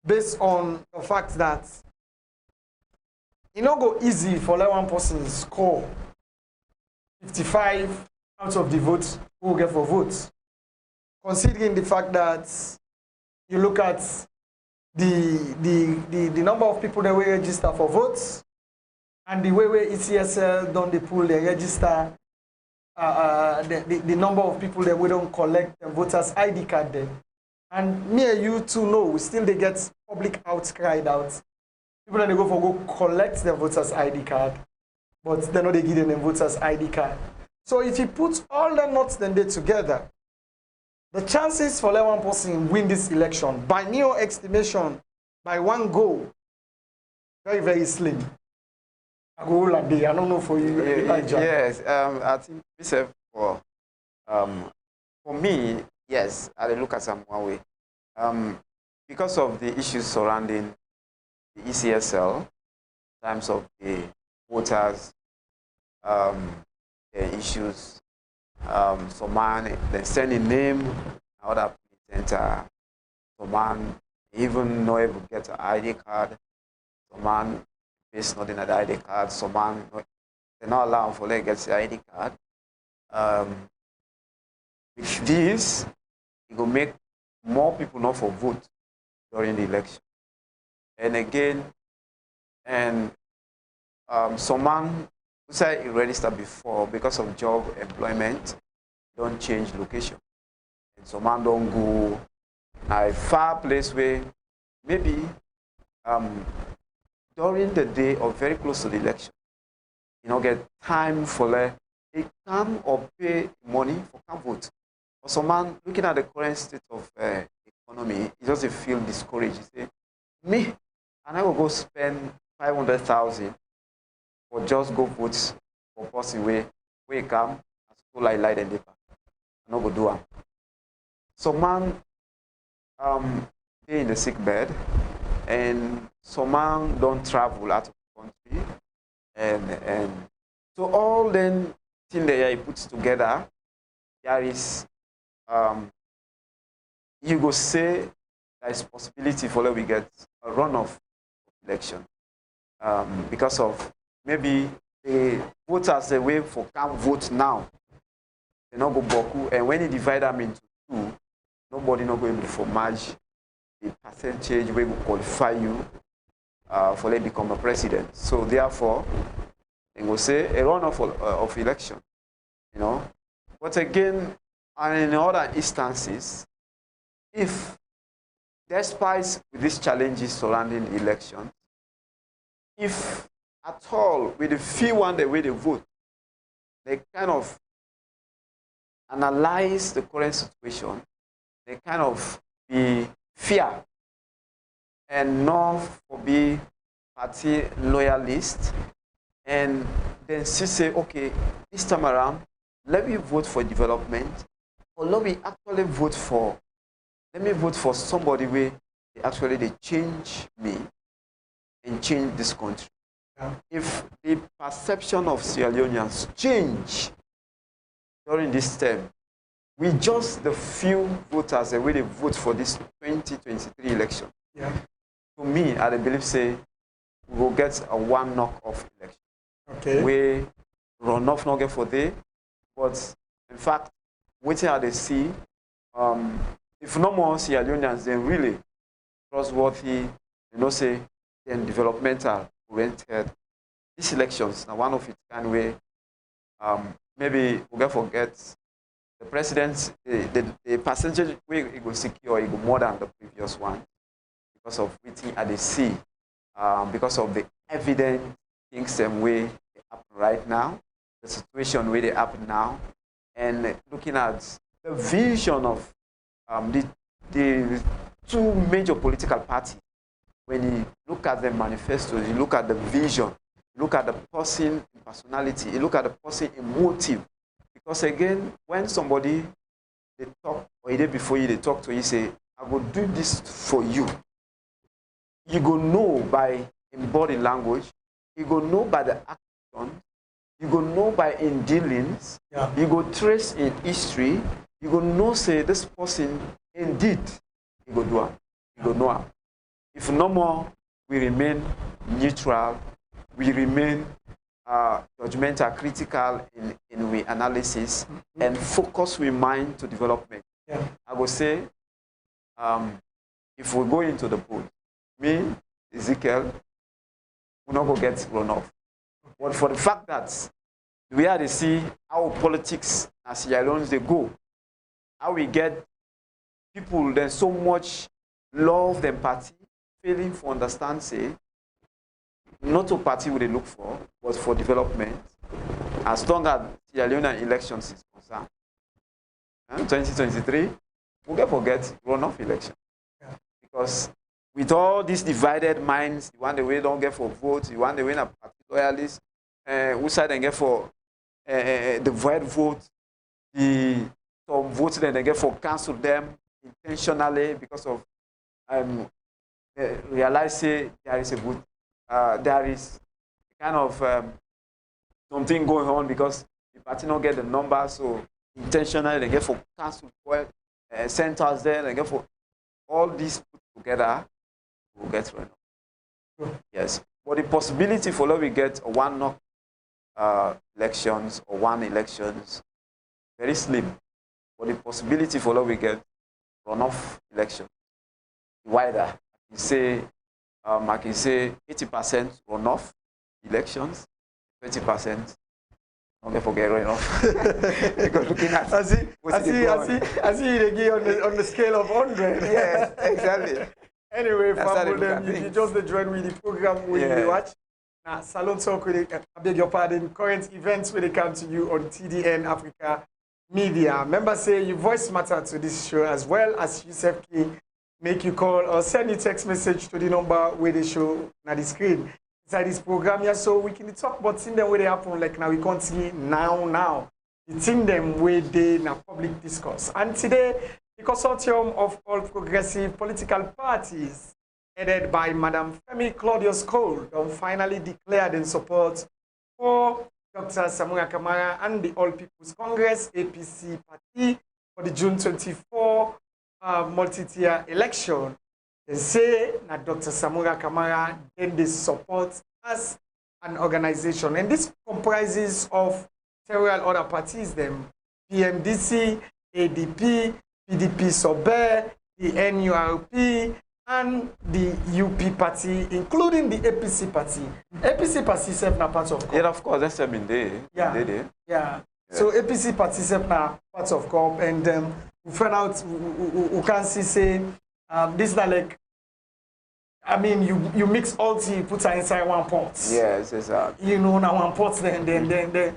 based on the fact that it not go easy for let one person score 55 out of the votes who will get for votes. Considering the fact that you look at the number of people that will register for votes and the way ECSL don't they pull they register the number of people that we don't collect the voters ID card there. And me and you too know we still they get public outcry out. People that they go for go collect the voters ID card, but they know they give them the voters ID card. So if you put all the notes then they together, the chances for let one person win this election by mere estimation, by one goal, very, very slim. I go like day. I don't know for you, Elijah. Yes, I think for me, yes, I look at some one way. Because of the issues surrounding the ECSL, in terms of the voters, the issues, some man they send a name, other presenter, some man even not able to get an ID card, some man face nothing at the ID card, some man they're not allowed for them to get the ID card. With this, it will make more people not for vote during the election. And again, some man who said he registered before because of job employment don't change location. And some man don't go a far place where maybe during the day or very close to the election, you know, get time for they come or pay money for come vote. Or some man looking at the current state of economy, he just feel discouraged. He say, me, and I will go spend 500,000 for just go vote for person where come and so like and paper. I no go do am. So man they in the sick bed and some man don't travel out of the country and so all then thing that he puts together, there is you go say there is possibility for we get a runoff election because of maybe the voters the way for can vote now. They not go boku, and when you divide them into two, nobody not going to merge the percentage where will qualify you for they become a president. So therefore, they will say a runoff of election, you know. But again, and in other instances, if despite these challenges surrounding elections, if at all with the few one the way they vote, they kind of analyze the current situation, they kind of be fear and not for be party loyalist, and then she say, okay, this time around, let me vote for development, or let me actually vote for, let me vote for somebody where they change me and change this country. Yeah. If the perception of Sierra Leoneans change during this term, with just the few voters that really vote for this 2023 election, yeah. To me, I believe say we will get a one knock-off election. Okay. We runoff not get for day, but in fact, waiting at the see, if no more Sierra Leoneans, then really trustworthy, say, then developmental oriented. These elections are one of its kind way. Maybe we can forget the president, the percentage we go secure, it go more than the previous one. because of waiting at the sea, because of the evident things and way they happen right now, the situation where they happen now, and looking at the vision of the two major political parties. When you look at the manifestos, you look at the vision, you look at the person in personality, you look at the person in motive. Because again, when somebody, they talk, or a day before you, they talk to you, say, I will do this for you. You go know by in body language, you go know by the action, you go know by in dealings, you go trace in history, you go know, say, this person indeed, you go do it, you go know it. If no more, we remain neutral, we remain judgmental, critical in we analysis, and focus we mind to development. I will say, if we go into the pool, me, Ezekiel, we're not going to get runoff. But for the fact that we are to see how politics as Sierra Leone they go, how we get people then so much love and empathy, failing to understand, say, not a party would they look for, but for development. As long as Sierra Leone elections is concerned, 2023, we can forget runoff election. Because with all these divided minds, the one the way don't get for votes, the one the way a party loyalist, who side and get for the void vote, some votes then they get for cancel them intentionally because of realize say there is a good there is kind of something going on because the party don't get the number, so intentionally they get for cancel centers there, they get for all these put together, we'll get right now. Yes. But the possibility for us we get one knock elections or one elections very slim. But the possibility for us we get runoff elections wider. I can say 80% runoff elections, 20%. Don't forget runoff. Because looking at I see it again on the scale of 100. Yes, exactly. Anyway, you just join with the program we watch. Now, Salon Talk, I beg your pardon, current events when they come to you on TDN Africa Media. Remember, say your voice matter to this show as well as Yusuf K. Make you call or send you text message to the number where they show on the screen inside this program here, so we can talk about things them where they happen like now we can't see now. The thing them where they in a public discourse. And today, the consortium of all progressive political parties, headed by Madam Femi Claudius Cole, don't finally declared in support for Dr. Samura Kamara and the All People's Congress APC party for the June 24 multi-tier election. They say that Dr. Samura Kamara then they support as an organization, and this comprises of several other parties, them PMDC, ADP, PDP Sober, the NURP, and the UP party, including the APC party. APC party is not part of COP. Yeah, of course, that's in there. Yeah. So APC party is not part of COP, and we find out, we can see, say, this is not like, I mean, you mix all tea, put it inside one pot. Yes, exactly. You know, now one pot, then they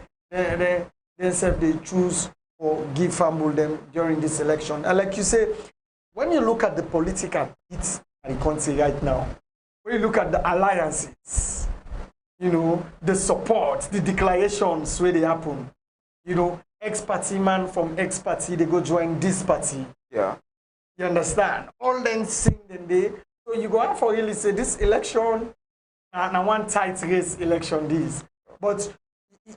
choose or give fumble them during this election. And like you say, when you look at the political hits in the country right now, when you look at the alliances, you know, the support, the declarations where they happen, you know, ex-party man from ex-party, they go join this party. Yeah. You understand? All then sing then they. So you go out for really say this election, and one tight race election this. But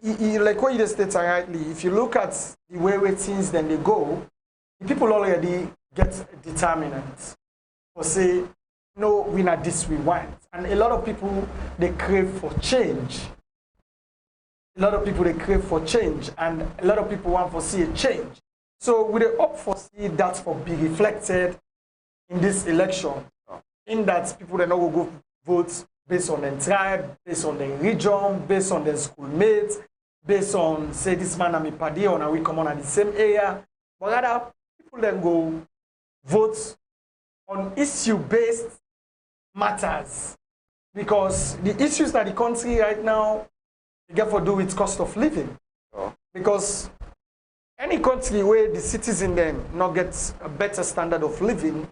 like what you just stated rightly, if you look at the way things then they go, the people already get determinant or say, no, we not this we want. And a lot of people, they crave for change. A lot of people, they crave for change, and a lot of people want to see a change. So we hope for see that for be reflected in this election, in that people they not will go vote based on their tribe, based on their region, based on their schoolmates, based on say this man and me paddy or we come on at the same area, but rather people then go vote on issue based matters. Because the issues that the country right now, they get to do with cost of living. Sure. Because any country where the citizen then not get a better standard of living,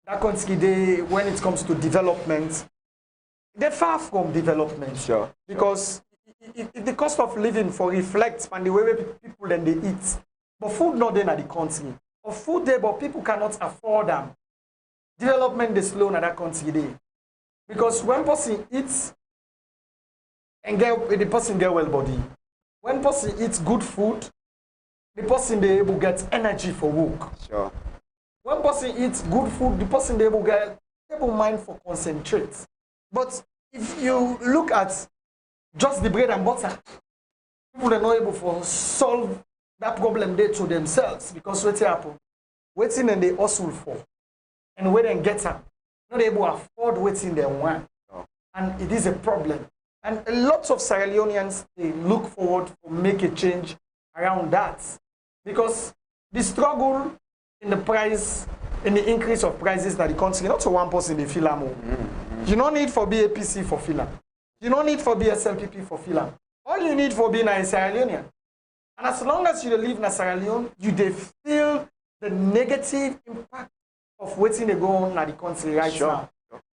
that country, they, when it comes to development, they're far from development. Sure. Because if the cost of living for reflects on the way people then they eat, but food not there in the country. Or food there, but people cannot afford them. Development is slow in that country there. Because when person eats and the person get well body, when person eats good food, the person they able get energy for work. Sure. When person eats good food, the person they able get able mind for concentrate. But if you look at just the bread and butter, people are not able to solve that problem there to themselves because what's happen, waiting and they hustle for, and where they get them, not able to afford waiting they want, and it is a problem. And a lot of Sierra Leoneans they look forward to make a change around that because the struggle in the price, in the increase of prices that the country, not to one person they feel more. You don't need for BAPC for feel. You don't need for BSLPP for feel. All you need for being a Sierra Leonean. And as long as you live in Sierra Leone, you feel the negative impact of waiting to go on in the country right now.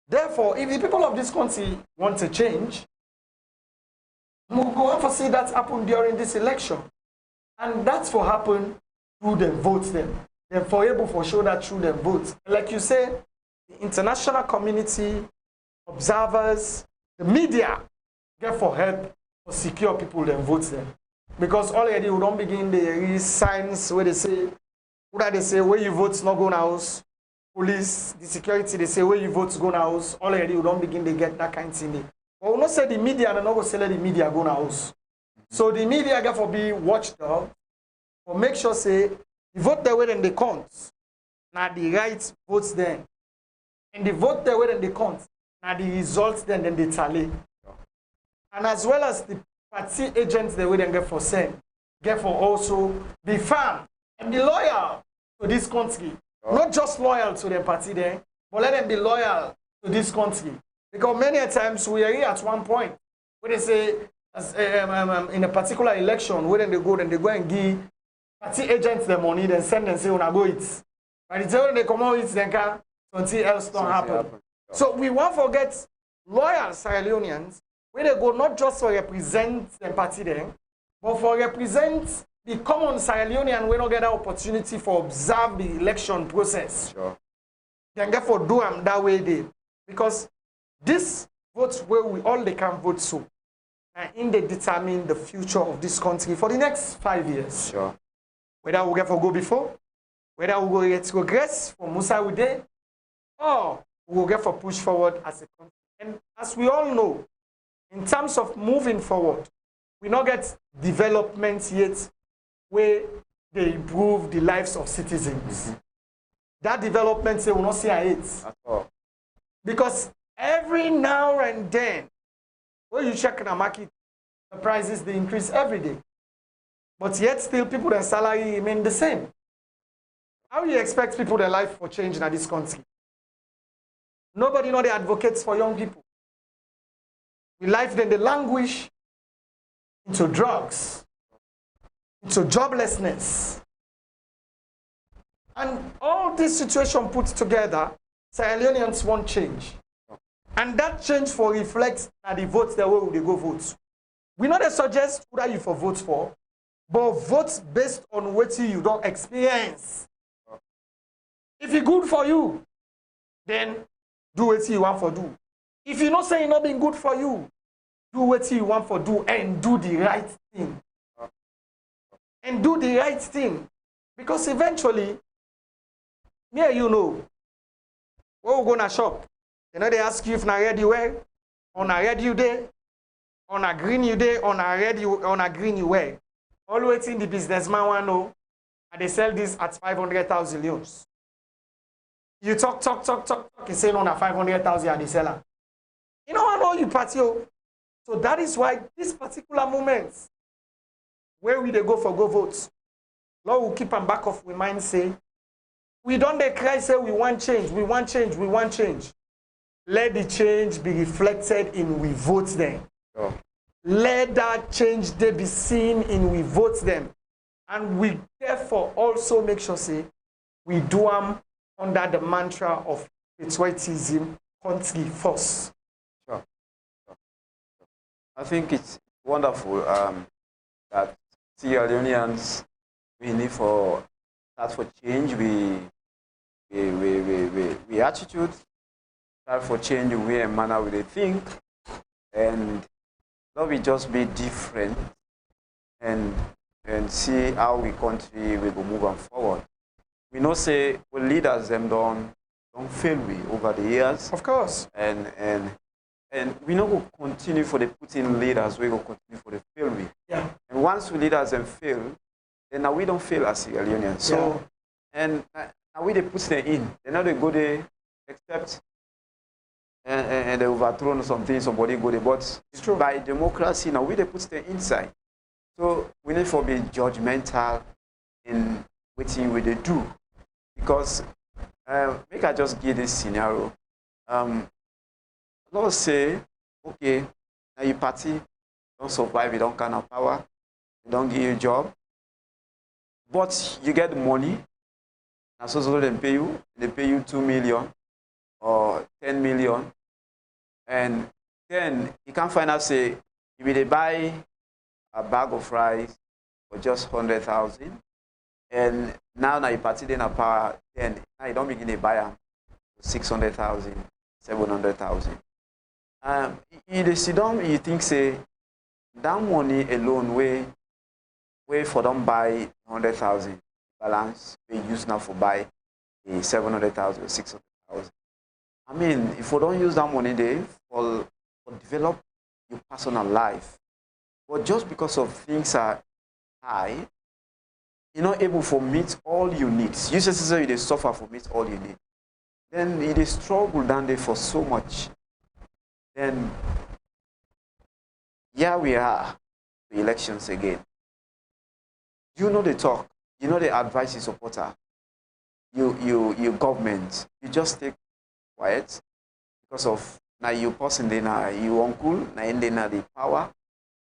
Therefore, if the people of this country want to change, we'll go on to see that happen during this election. And that's what happen through the votes then. They're for able to show that through the votes. Like you say, the international community, observers, the media get for help to secure people then votes them. Because already we don't begin the signs where they say, where you vote not go in house. Police, the security, they say where you vote go in house. Already we don't begin to get that kind of thing. But we not say the media and not go say let the media go in house. So the media get for be watchdog, or make sure say the vote the way then they count. Now the right votes then. And the vote the way then they count. Now the results then they tally. And as well as the party agents the way they get for send, get for also be firm and be loyal to this country. Not just loyal to the party there, but let them be loyal to this country. Because many times we are here at one point where they say, in a particular election, where they go and give party agents the money, then send and say, "Una go it." By the time they come out, it's then something else don't happen. So we won't forget loyal Sierra Leoneans, where they go not just for represent the party there, but for represent the common Sierra Leonean, we don't get an opportunity for observe the election process. Sure. Then get for do them that way there. Because this votes where we all they can vote so. And in they determine the future of this country for the next 5 years. Sure. Whether we get for go before, whether we go get progress for Musa Ude, or we will get for push forward as a country. And as we all know, in terms of moving forward, we not get development yet where they improve the lives of citizens. That development say we will not see it. At all. Because every now and then, when you check in the market, the prices they increase every day. But yet still people their salary remain the same. How do you expect people their life for change in this country? Nobody know the advocates for young people. We life then they languish into drugs, into joblessness. And all this situation put together, Sierra Leoneans want change. And that change for reflects that the votes the way they go vote. We not suggest who that you for vote for, but vote based on what you don't experience. If it's good for you, then do what you want for do. If you not say it's not being good for you, do what you want for do and do the right thing. And do the right thing. Because eventually, yeah, you know, where we gonna shop? You know, they ask you if na red you wear, on a red you there, on a green you there, on a red you on a green you wear. Always in the businessman want know, and they sell this at 500,000 euros. You talk, you say no na 500,000 and they sell it. You know, I know you party. So that is why this particular moment, where we they go for go votes, Lord will keep them back off. We mind say, we don't cry say we want change, we want change, we want change. let the change be reflected in we vote them. Sure. Let that change they be seen in we vote them. And we therefore also make sure say we do them under the mantra of patriotism, country first. Sure. Sure. I think it's wonderful that Sierra Leoneans, we need for start for change. We attitude, start for change the way and manner we they think, and not we just be different and see how we country we go move on forward. We know say we leaders them don't fail we over the years. Of course. And we not go continue for the putting leaders, we go continue for the fail we. Yeah. And once we leaders them fail, then now we don't fail as Sierra Leoneans. So and now we they put them in. Then now they go there except and they overthrown something, somebody go there. But by democracy now we they put them inside. So we need to be judgmental in what we they do. Because make I just give this scenario. Let's say, okay, now your party don't survive, you don't kind of power, you don't give you a job, but you get the money, and so they pay you 2 million or 10 million, and then you can't find out say if they buy a bag of rice for just 100,000, and now your party then a power, then now you don't begin to buy them 600,000, 700,000. You sit down, you think say that money alone way for them buy 100,000 balance we use now for buy 700,000 or 600,000. I mean, if we don't use that money there for develop your personal life, but just because of things are high, you're not able to meet all your needs. You just say you suffer for meet all your needs. Then you struggle down there for so much. Then here we are, the elections again. You know the talk, you know the advice you supporter. You government, you just stay quiet because of now you person then you uncle, now in then the power.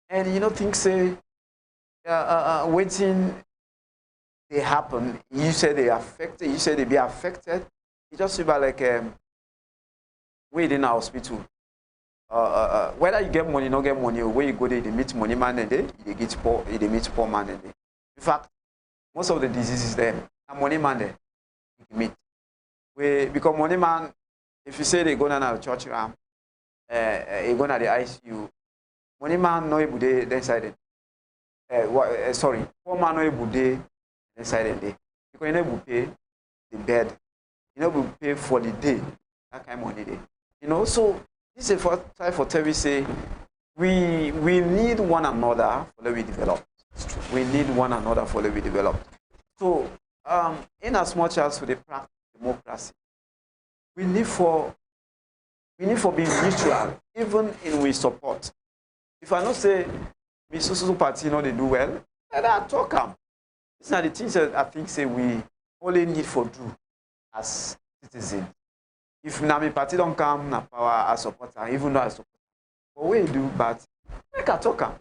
And you know things say waiting they happen, you say they affected, you say they be affected. It just feel like we in our hospital. Whether you get money, not get money, where you go there, they meet money man and they get poor, they meet poor man and they. In fact, most of the diseases there, a money man there, you meet. Because money man, if you say they go down to the church ram, you go to the ICU, money man no able to inside it. Sorry, poor man no able to inside it. Because you know able pay the bed, you know able pay for the day, that kind of money there. You know, so this is a time for Terry say we need one another for the we develop. We need one another for the we develop. So in as much as we practice democracy, we need for being neutral, even in we support. If I not say me so party you know they do well, then I talk them. It's not the things that I think say we only need for do as citizens. If Nami party don't come na power as supporter, even though I support, but we do, but make a talk.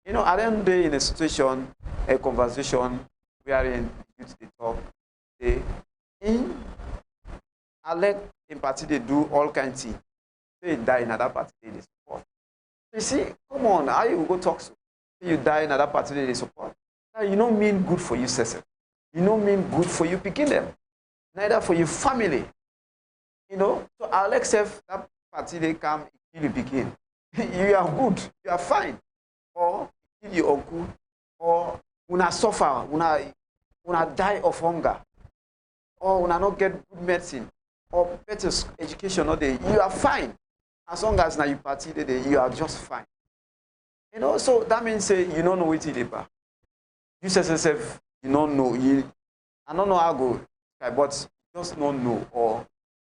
You know, at the end of the day, in a situation, a conversation, wherein youth they talk, they elect in party they do all kinds of things. They die in another party they support. You see, come on, how you go talk so? You die in another party they support. Now you don't mean good for you, Cecil. You don't mean good for you picking them, neither for your family. You know, so I'll accept that party they come, kill you begin. You are good, you are fine. Or kill your uncle, or una suffer, una die of hunger, or una not get good medicine, or better education, or you are fine. As long as now you party you are just fine. You know, so that means say you don't know what it is. You say yourself, you don't know. I don't know how to go, but you just don't know, or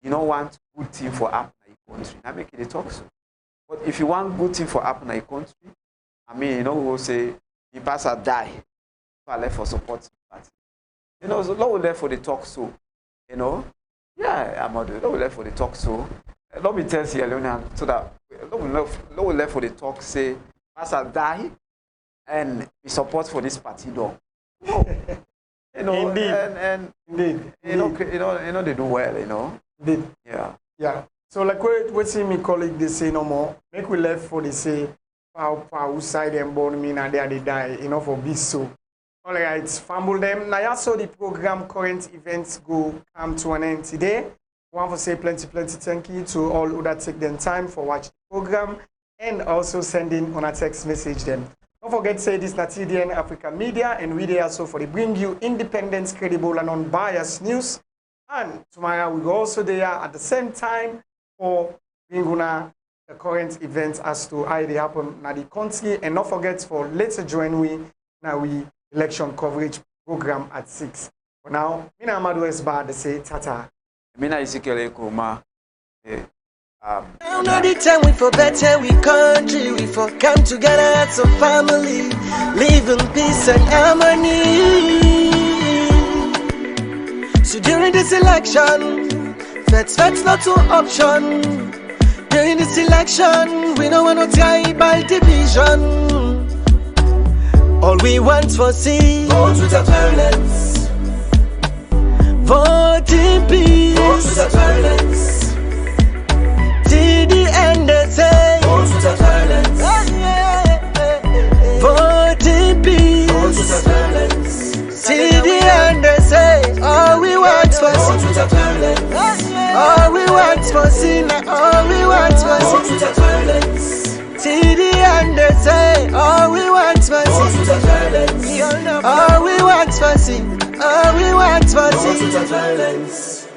you don't want good thing for happen in your country. Now make it a talk so. But if you want good thing for happen in your country, I mean, you know, who will say the pastor die, if I left for support party. You know, so Lord will left for the talk so. You know, yeah, Amadu, Lord will left for the talk so. Let me tell you, Leona, so that we left for the talk, say, Master die and we support for this party though. You know, Indeed. and Indeed. you know they do well, you know. Indeed. Yeah. Yeah. So like what see me colleague they say no more. Make we left for the say how outside them born me and they die, you know, for this so. All right, fumble them. Now so the program current events go come to an end today. Want to say plenty thank you to all who that take them time for watching the program and also sending on a text message them. Don't forget to say this na TDN Africa Media and we there also for the bring you independent, credible and unbiased news. And tomorrow we go also there at the same time for bring the current events as to how they happen in the country. And don't forget for later join we now we election coverage program at 6. For now, me na Amadu they say tata. Me na Ezekiel Koroma. Now know the time we for better we country, we for come together as a family, live in peace and harmony. So during this election, that's not to option. During this election, we don't want no tribal division. All we want for see vote without violence. Vote in peace. Vote without violence. TDN they say vote without violence. Vote in peace. Vote without violence. TDN they say all we want for vote without violence. All we want for sin. All we want for vote without violence. TDN they say all we want for sin. All we want for sin. All we want for sin.